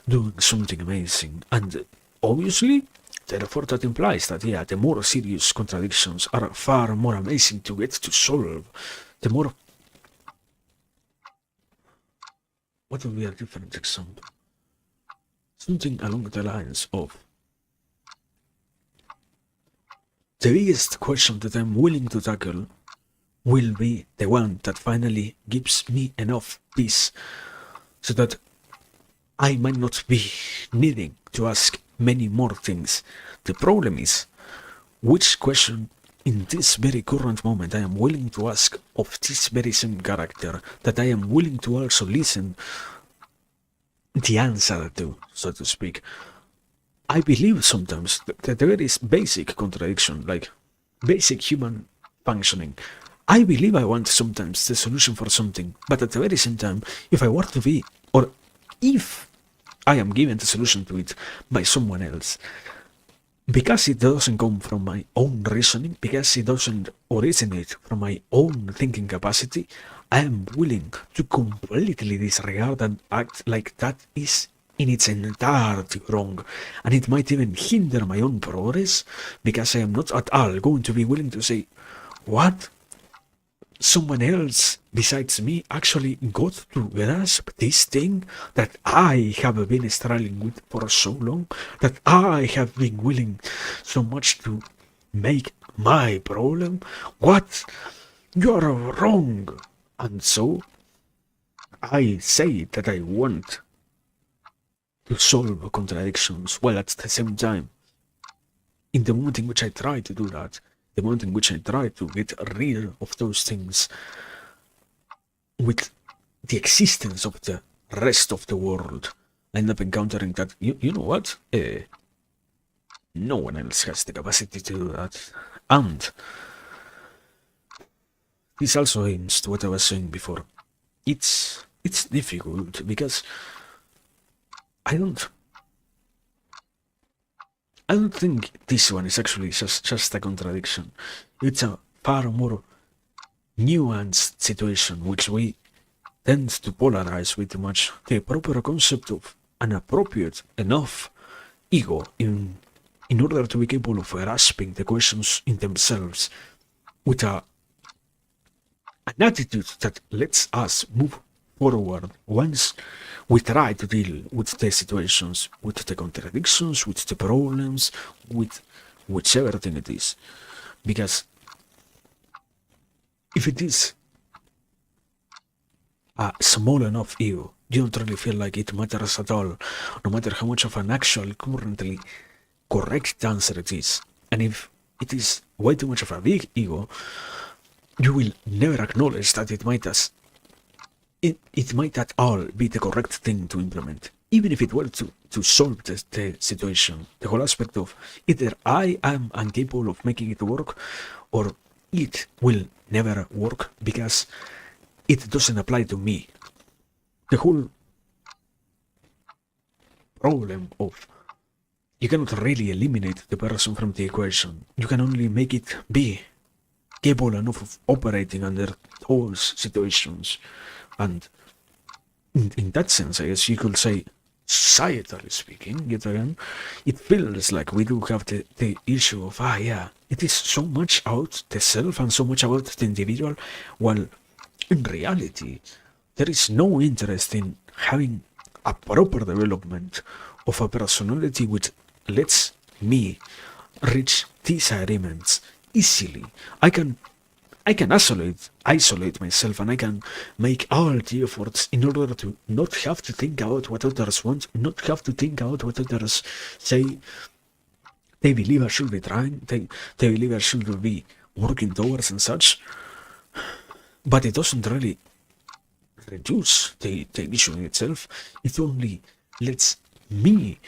doing something amazing. And obviously, therefore, that implies that, yeah, the more serious contradictions are far more amazing to get to solve. The more... What would be a different example? Something along the lines of, the biggest question that I'm willing to tackle will be the one that finally gives me enough peace so that I might not be needing to ask many more things. The problem is, which question in this very current moment I am willing to ask of this very same character, that I am willing to also listen the answer to, so to speak. I believe sometimes that there is basic contradiction, like basic human functioning. I believe I want sometimes the solution for something, but at the very same time, if I were to be, or if I am given the solution to it by someone else, because it doesn't come from my own reasoning, because it doesn't originate from my own thinking capacity, I am willing to completely disregard and act like that is in its entirety wrong, and it might even hinder my own progress, because I am not at all going to be willing to say, what? Someone else besides me actually got to grasp this thing that I have been struggling with for so long, that I have been willing so much to make my problem? What? You are wrong. And so I say that I want to solve contradictions, while at the same time, in the moment in which I try to do that, the moment in which I try to get rid of those things with the existence of the rest of the world, I end up encountering that, you know what? No one else has the capacity to do that. And this also aims to what I was saying before. It's difficult because I don't think this one is actually just a contradiction. It's a far more nuanced situation, which we tend to polarize way too much. The proper concept of an appropriate enough ego in order to be capable of grasping the questions in themselves with an attitude that lets us move forward once we try to deal with the situations, with the contradictions, with the problems, with whichever thing it is. Because if it is a small enough ego, you don't really feel like it matters at all, no matter how much of an actual currently correct answer it is. And if it is way too much of a big ego, you will never acknowledge that it might at all be the correct thing to implement. Even if it were to solve the situation, the whole aspect of either I am incapable of making it work, or it will never work because it doesn't apply to me. The whole problem of you cannot really eliminate the person from the equation. You can only make it be capable enough of operating under those situations. And in that sense, I guess you could say, societally speaking, yet again, it feels like we do have the issue of, it is so much about the self and so much about the individual, while in reality, there is no interest in having a proper development of a personality which lets me reach these agreements easily. I can isolate myself, and I can make all the efforts in order to not have to think about what others want, not have to think about what others say they believe I should be trying, they believe I should be working towards and such. But it doesn't really reduce the issue in itself. It only lets me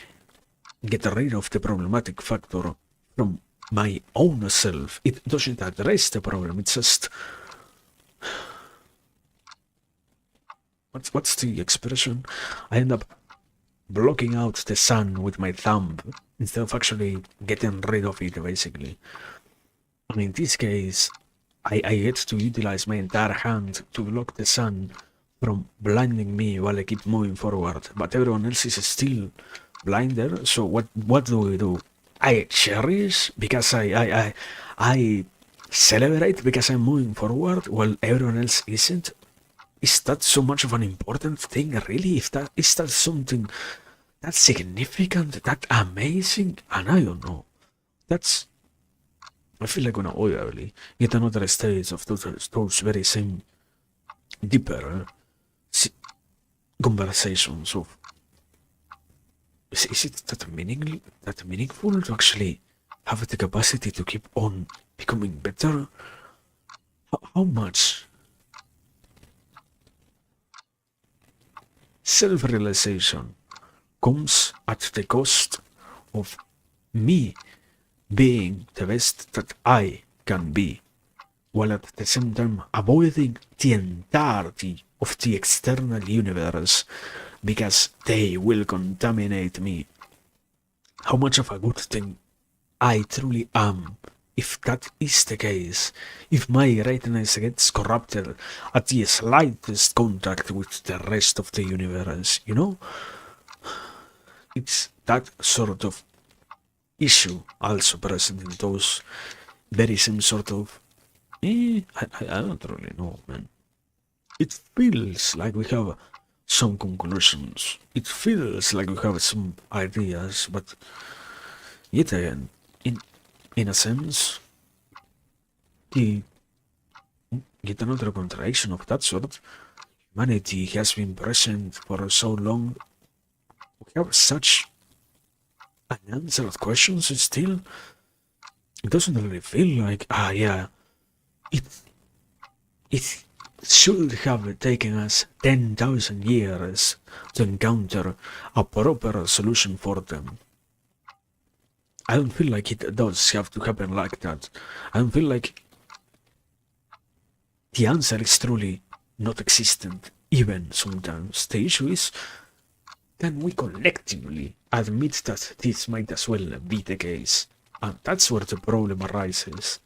get rid of the problematic factor from my own self. It doesn't address the problem. It's just what's the expression? I end up blocking out the sun with my thumb instead of actually getting rid of it, basically. And in this case, I get to utilize my entire hand to block the sun from blinding me while I keep moving forward, but everyone else is still blinded. So what do? I cherish because I celebrate because I'm moving forward while everyone else isn't. Is that so much of an important thing, really? If that is that something that's significant, that amazing? And I don't know. That's I feel like when I really get another stage of those very same deeper conversations of is it that meaningful to actually have the capacity to keep on becoming better? How much self-realization comes at the cost of me being the best that I can be, while at the same time avoiding the entirety of the external universe because they will contaminate me. How much of a good thing I truly am, if that is the case, if my greatness gets corrupted at the slightest contact with the rest of the universe, you know? It's that sort of issue also present in those very same sort of I don't really know, man. It feels like we have some conclusions. It feels like we have some ideas, but yet again, in a sense, the yet another contradiction of that sort. Humanity has been present for so long. We have such unanswered questions still. It doesn't really feel like yeah, it it should have taken us 10,000 years to encounter a proper solution for them. I don't feel like it does have to happen like that. I don't feel like the answer is truly not existent, even sometimes. The issue is, can we collectively admit that this might as well be the case? And that's where the problem arises.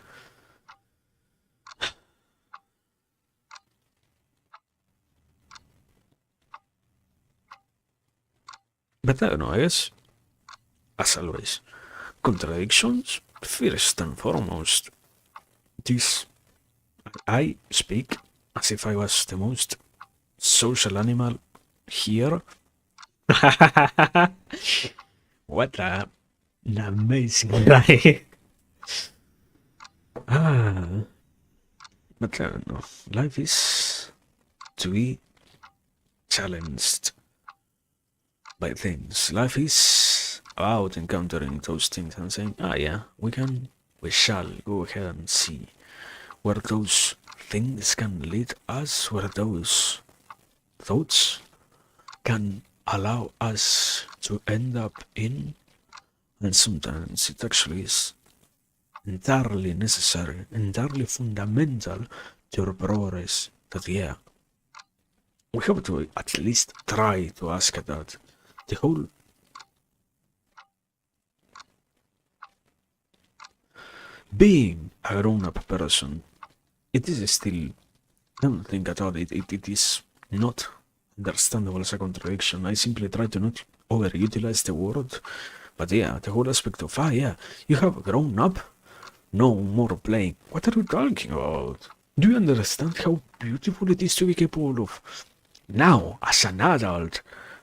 But I don't know, I guess, as always, contradictions, first and foremost. This, I speak as if I was the most social animal here. What an amazing guy. But I don't know. Life is to be challenged by things. Life is about encountering those things and saying, yeah, we shall go ahead and see where those things can lead us, where those thoughts can allow us to end up in, and sometimes it actually is entirely necessary, entirely fundamental to your progress that, yeah, we have to at least try to ask that. The whole being a grown-up person, it is still, I don't think at all, it is not understandable as a contradiction. I simply try to not overutilize the word, but yeah, the whole aspect of, yeah, you have grown up, no more playing. What are you talking about? Do you understand how beautiful it is to be capable of now, as an adult,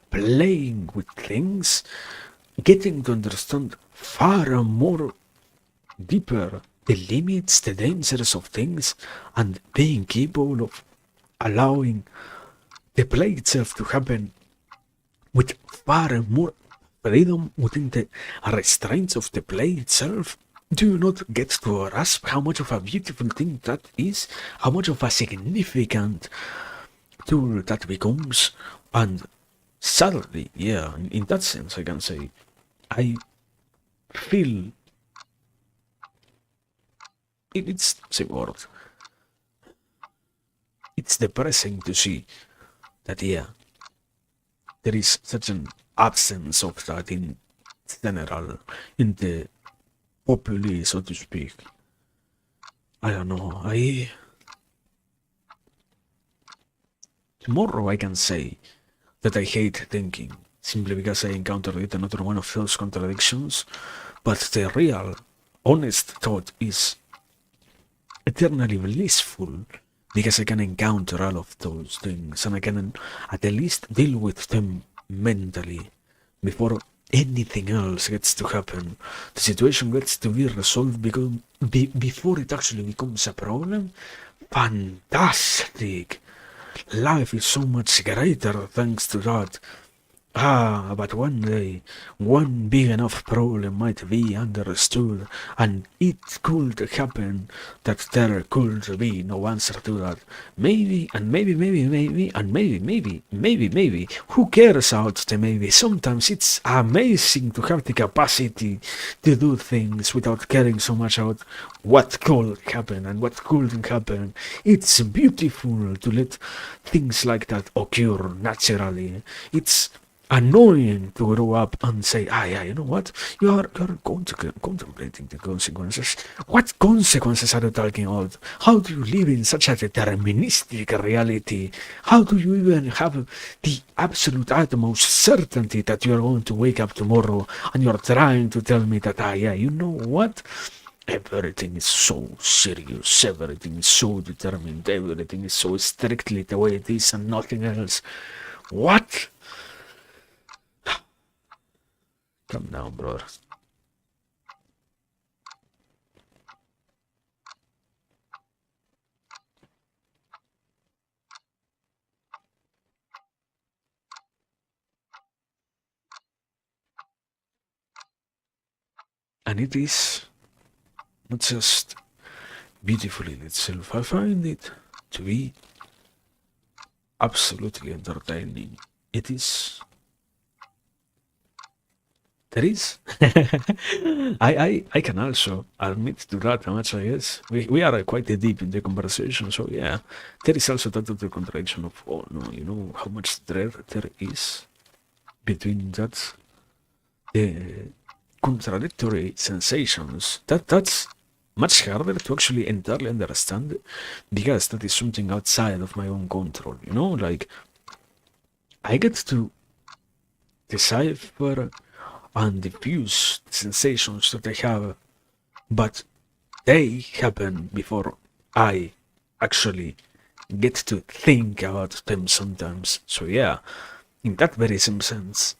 playing with things, getting to understand far more deeper the limits, the dangers of things, and being capable of allowing the play itself to happen with far more freedom within the restraints of the play itself? Do you not get to grasp how much of a beautiful thing that is? How much of a significant tool that becomes? And sadly, yeah, in that sense, I can say, I feel it's the same word. It's depressing to see that, yeah, there is such an absence of that in general, in the populace, so to speak. I don't know. Tomorrow I can say that I hate thinking, simply because I encountered yet another one of those contradictions, but the real, honest thought is eternally blissful, because I can encounter all of those things, and I can at least deal with them mentally before anything else gets to happen. The situation gets to be resolved before it actually becomes a problem. Fantastic! Life is so much greater thanks to that. Ah, but one day, one big enough problem might be understood, and it could happen that there could be no answer to that. Maybe, and maybe, and maybe. Who cares about the maybe? Sometimes it's amazing to have the capacity to do things without caring so much about what could happen and what couldn't happen. It's beautiful to let things like that occur naturally. It's annoying to grow up and say, yeah, you know what? You're contemplating the consequences. What consequences are you talking about? How do you live in such a deterministic reality? How do you even have the absolute utmost certainty that you're going to wake up tomorrow and you're trying to tell me that, yeah, you know what? Everything is so serious, everything is so determined, everything is so strictly the way it is and nothing else. What? Calm down, brother. And it is not just beautiful in itself. I find it to be absolutely entertaining. It is. There is. I can also admit to that much, I guess. We are quite deep in the conversation, so yeah. There is also that other contradiction of, oh no, you know how much dread there is between that, the contradictory sensations. That's much harder to actually entirely understand, because that is something outside of my own control, you know? Like, I get to decipher and diffuse the sensations that I have, but they happen before I actually get to think about them sometimes. So yeah, in that very same sense,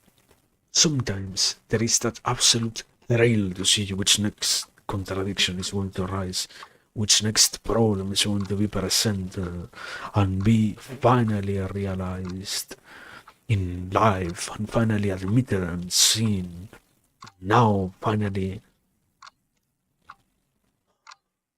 sometimes there is that absolute thrill to see which next contradiction is going to arise, which next problem is going to be presented and be finally realized in life, and finally admitted and seen. Now finally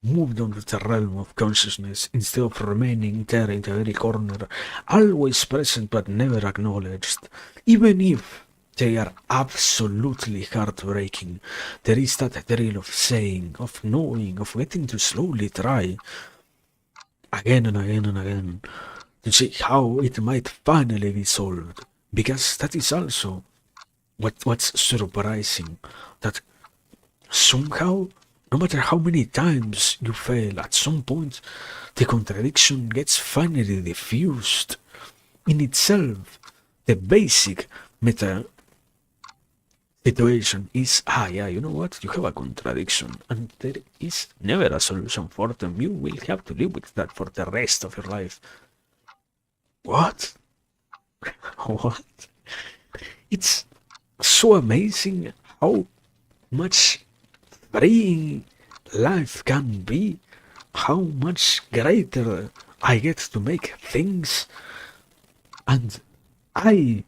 moved on to the realm of consciousness, instead of remaining there in the very corner, always present but never acknowledged. Even if they are absolutely heartbreaking, there is that thrill of saying, of knowing, of getting to slowly try again and again and again to see how it might finally be solved. Because that is also what's surprising, that somehow, no matter how many times you fail, at some point the contradiction gets finally diffused. In itself, the basic meta situation is, yeah, you know what, you have a contradiction, and there is never a solution for them. You will have to live with that for the rest of your life. What? What? It's so amazing how much freeing life can be, how much greater I get to make things, and I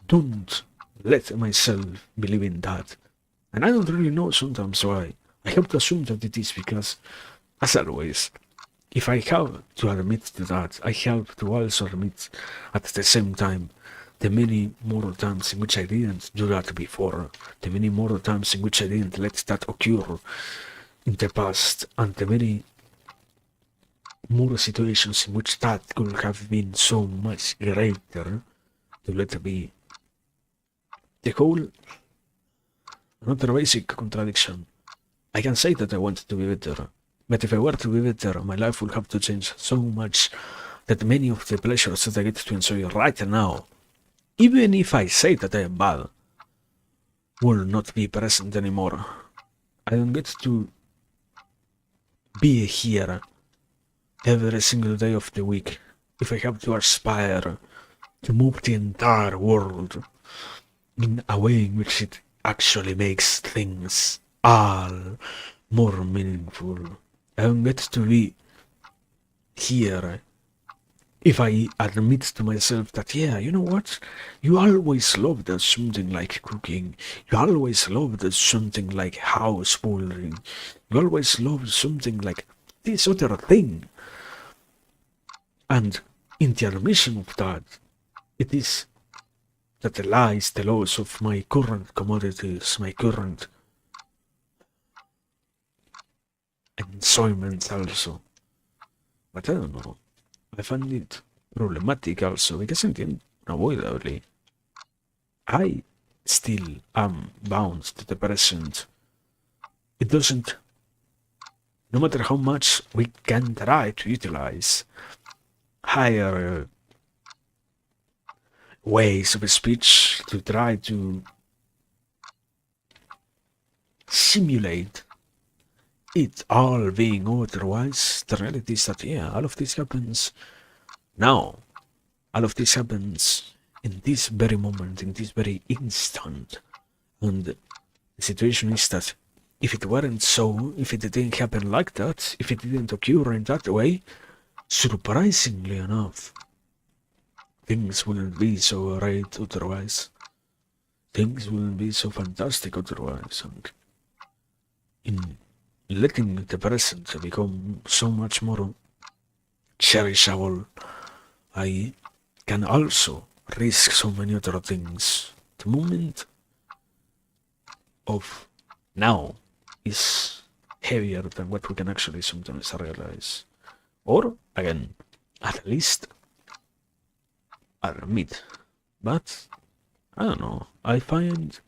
don't let myself believe in that. And I don't really know sometimes why. I have to assume that it is because, as always, if I have to admit to that, I have to also admit at the same time the many more times in which I didn't do that before, the many more times in which I didn't let that occur in the past, and the many more situations in which that could have been so much greater to let be. The whole another basic contradiction. I can say that I want to be better, but if I were to be better, my life would have to change so much that many of the pleasures that I get to enjoy right now, even if I say that I am bad, will not be present anymore. I don't get to be here every single day of the week if I have to aspire to move the entire world in a way in which it actually makes things all more meaningful. I don't get to be here if I admit to myself that, yeah, you know what? You always loved something like cooking. You always loved something like householding. You always loved something like this other thing. And in the admission of that, it is that lies the loss of my current commodities, my current enjoyment also. But I don't know. I find it problematic also because in the end, unavoidably, I still am bound to the present. It doesn't, no matter how much we can try to utilize higher ways of speech to try to simulate it all being otherwise, the reality is that, yeah, all of this happens now. All of this happens in this very moment, in this very instant. And the situation is that if it weren't so, if it didn't happen like that, if it didn't occur in that way, surprisingly enough, things wouldn't be so right otherwise. Things wouldn't be so fantastic otherwise. And in letting the present become so much more cherishable, I can also risk so many other things. The moment of now is heavier than what we can actually sometimes realize. Or, again, at least admit. But, I don't know, I find...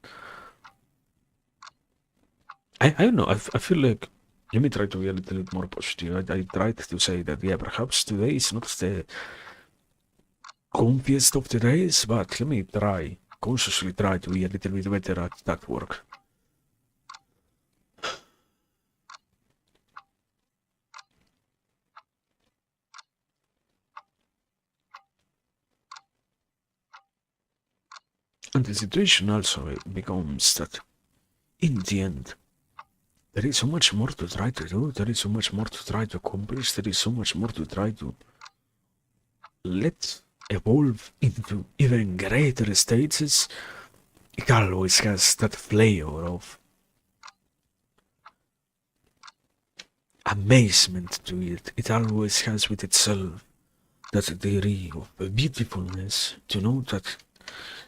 I don't know, I feel like... Let me try to be a little bit more positive. I tried to say that, yeah, perhaps today is not the comfiest of the days, but let me consciously try to be a little bit better at that work. And the situation also becomes that, in the end, there is so much more to try to do, there is so much more to try to accomplish, there is so much more to try to let evolve into even greater stages. It always has that flavor of amazement to it. It always has with itself that degree of beautifulness to know that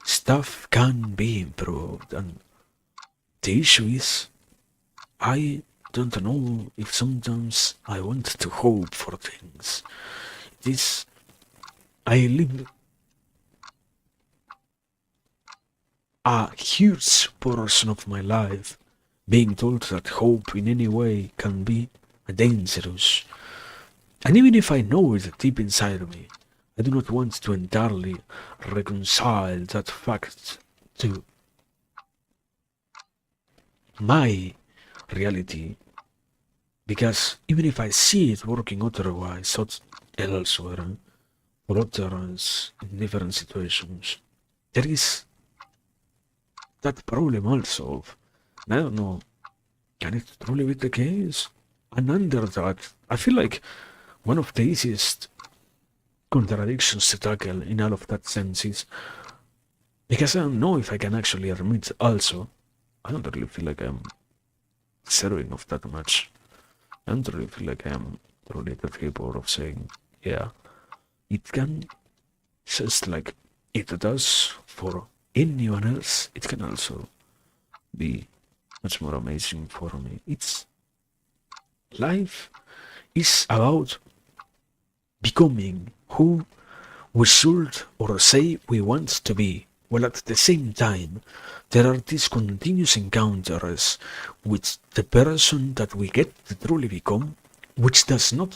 stuff can be improved. And the issue is, I don't know if sometimes I want to hope for things. This, I live a huge portion of my life being told that hope in any way can be dangerous. And even if I know it deep inside of me, I do not want to entirely reconcile that fact to my reality, because even if I see it working otherwise, elsewhere, or others in different situations, there is that problem also of, I don't know, can it truly be the case? And under that, I feel like one of the easiest contradictions to tackle in all of that sense is, because I don't know if I can actually admit also, I don't really feel like I'm deserving of that much. I don't really feel like I am truly capable of saying, yeah, it can, just like it does for anyone else, it can also be much more amazing for me. It's life is about becoming who we should or say we want to be, while at the same time there are these continuous encounters with the person that we get to truly become, which does not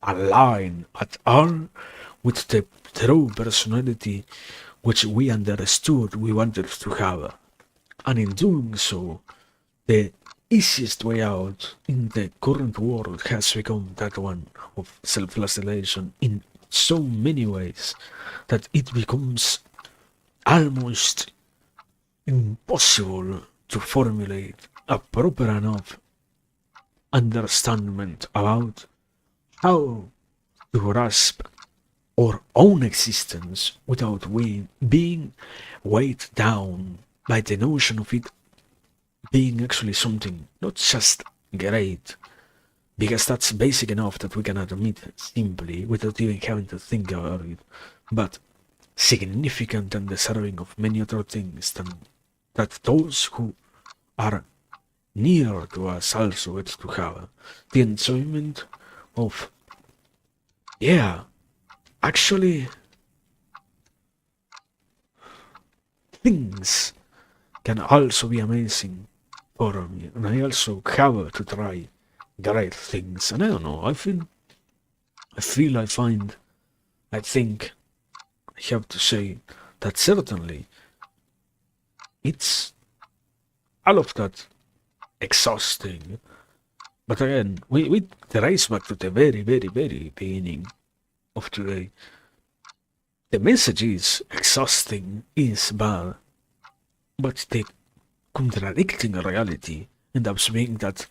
align at all with the true personality which we understood we wanted to have. And in doing so, the easiest way out in the current world has become that one of self-flagellation in so many ways that it becomes almost impossible to formulate a proper enough understanding about how to grasp our own existence without being weighed down by the notion of it being actually something not just great, because that's basic enough that we can admit simply without even having to think about it, but significant and deserving of many other things than that those who are near to us also get to have the enjoyment of, yeah, actually things can also be amazing for me, and I also have to try great things, and I don't know, I find, I think, I have to say that certainly it's all of that exhausting. But again, we trace back to the very, very, very beginning of today. The message is exhausting, is bad, but the contradicting reality ends up being that,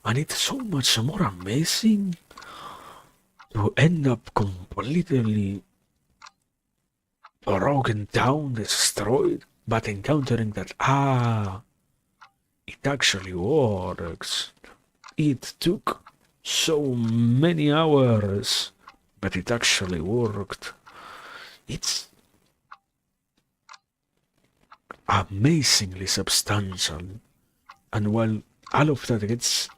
and it's so much more amazing to end up completely broken down, destroyed, but encountering that, it actually works. It took so many hours, but it actually worked. It's amazingly substantial, and while all of that gets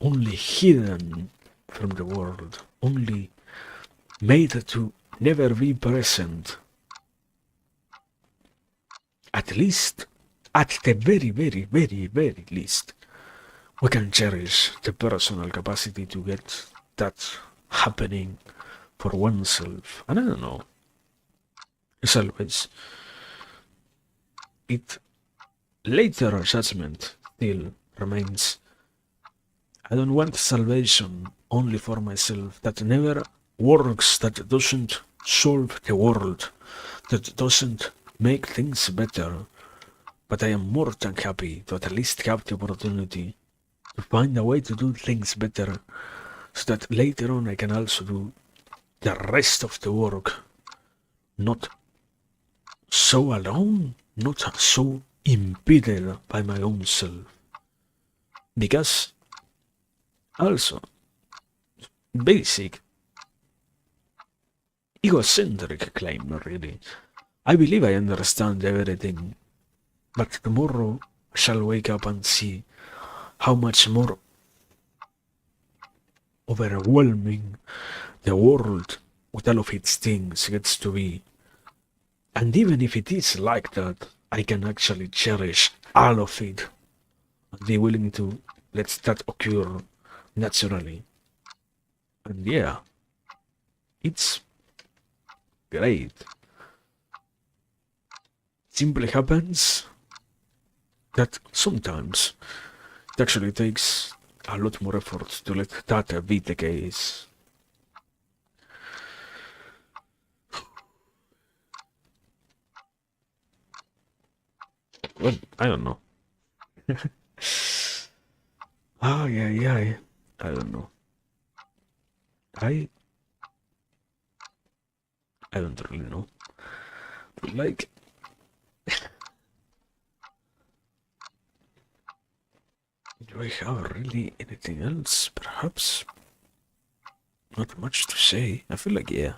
only hidden from the world, only made to never be present, at least, at the very, very, very, very least, we can cherish the personal capacity to get that happening for oneself. And I don't know, as always, it later judgment still remains. I don't want salvation only for myself. That never works, that doesn't solve the world, that doesn't make things better. But I am more than happy to at least have the opportunity to find a way to do things better, so that later on I can also do the rest of the work, not so alone, not so impeded by my own self. Because also, basic egocentric claim, really. I believe I understand everything, but tomorrow I shall wake up and see how much more overwhelming the world with all of its things gets to be. And even if it is like that, I can actually cherish all of it and be willing to let that occur naturally. And yeah, it's great. Simply happens that sometimes it actually takes a lot more effort to let that be the case. Well, I don't know. Yeah. I don't know. I I don't really know. Like, do I have really anything else? Perhaps not much to say. I feel like, yeah,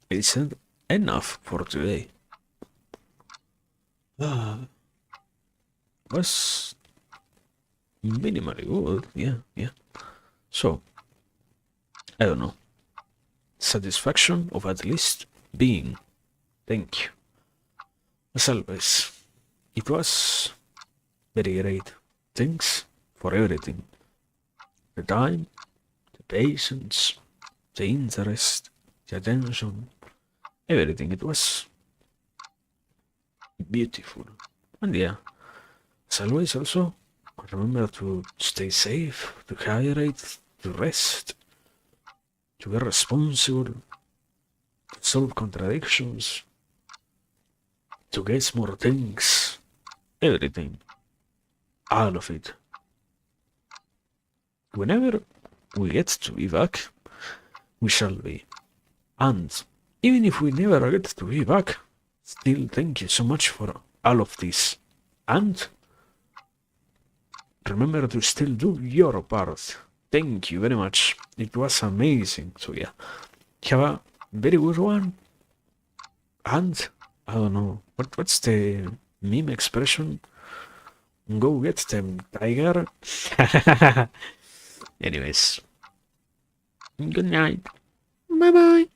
it's enough for today. Was minimally good, yeah. So, I don't know. satisfaction of at least being. Thank you. As always, it was very great. Thanks for everything. The time, the patience, the interest, the attention, everything. It was beautiful. And yeah, as always also, remember to stay safe, to hydrate, to rest, to be responsible, to solve contradictions, to get more things, everything, all of it. Whenever we get to be back, we shall be. And even if we never get to be back, still thank you so much for all of this. And remember to still do your part. Thank you very much. It was amazing. So yeah, have a very good one. And I don't know what's the meme expression? Go get them, tiger. Anyways, good night. Bye bye.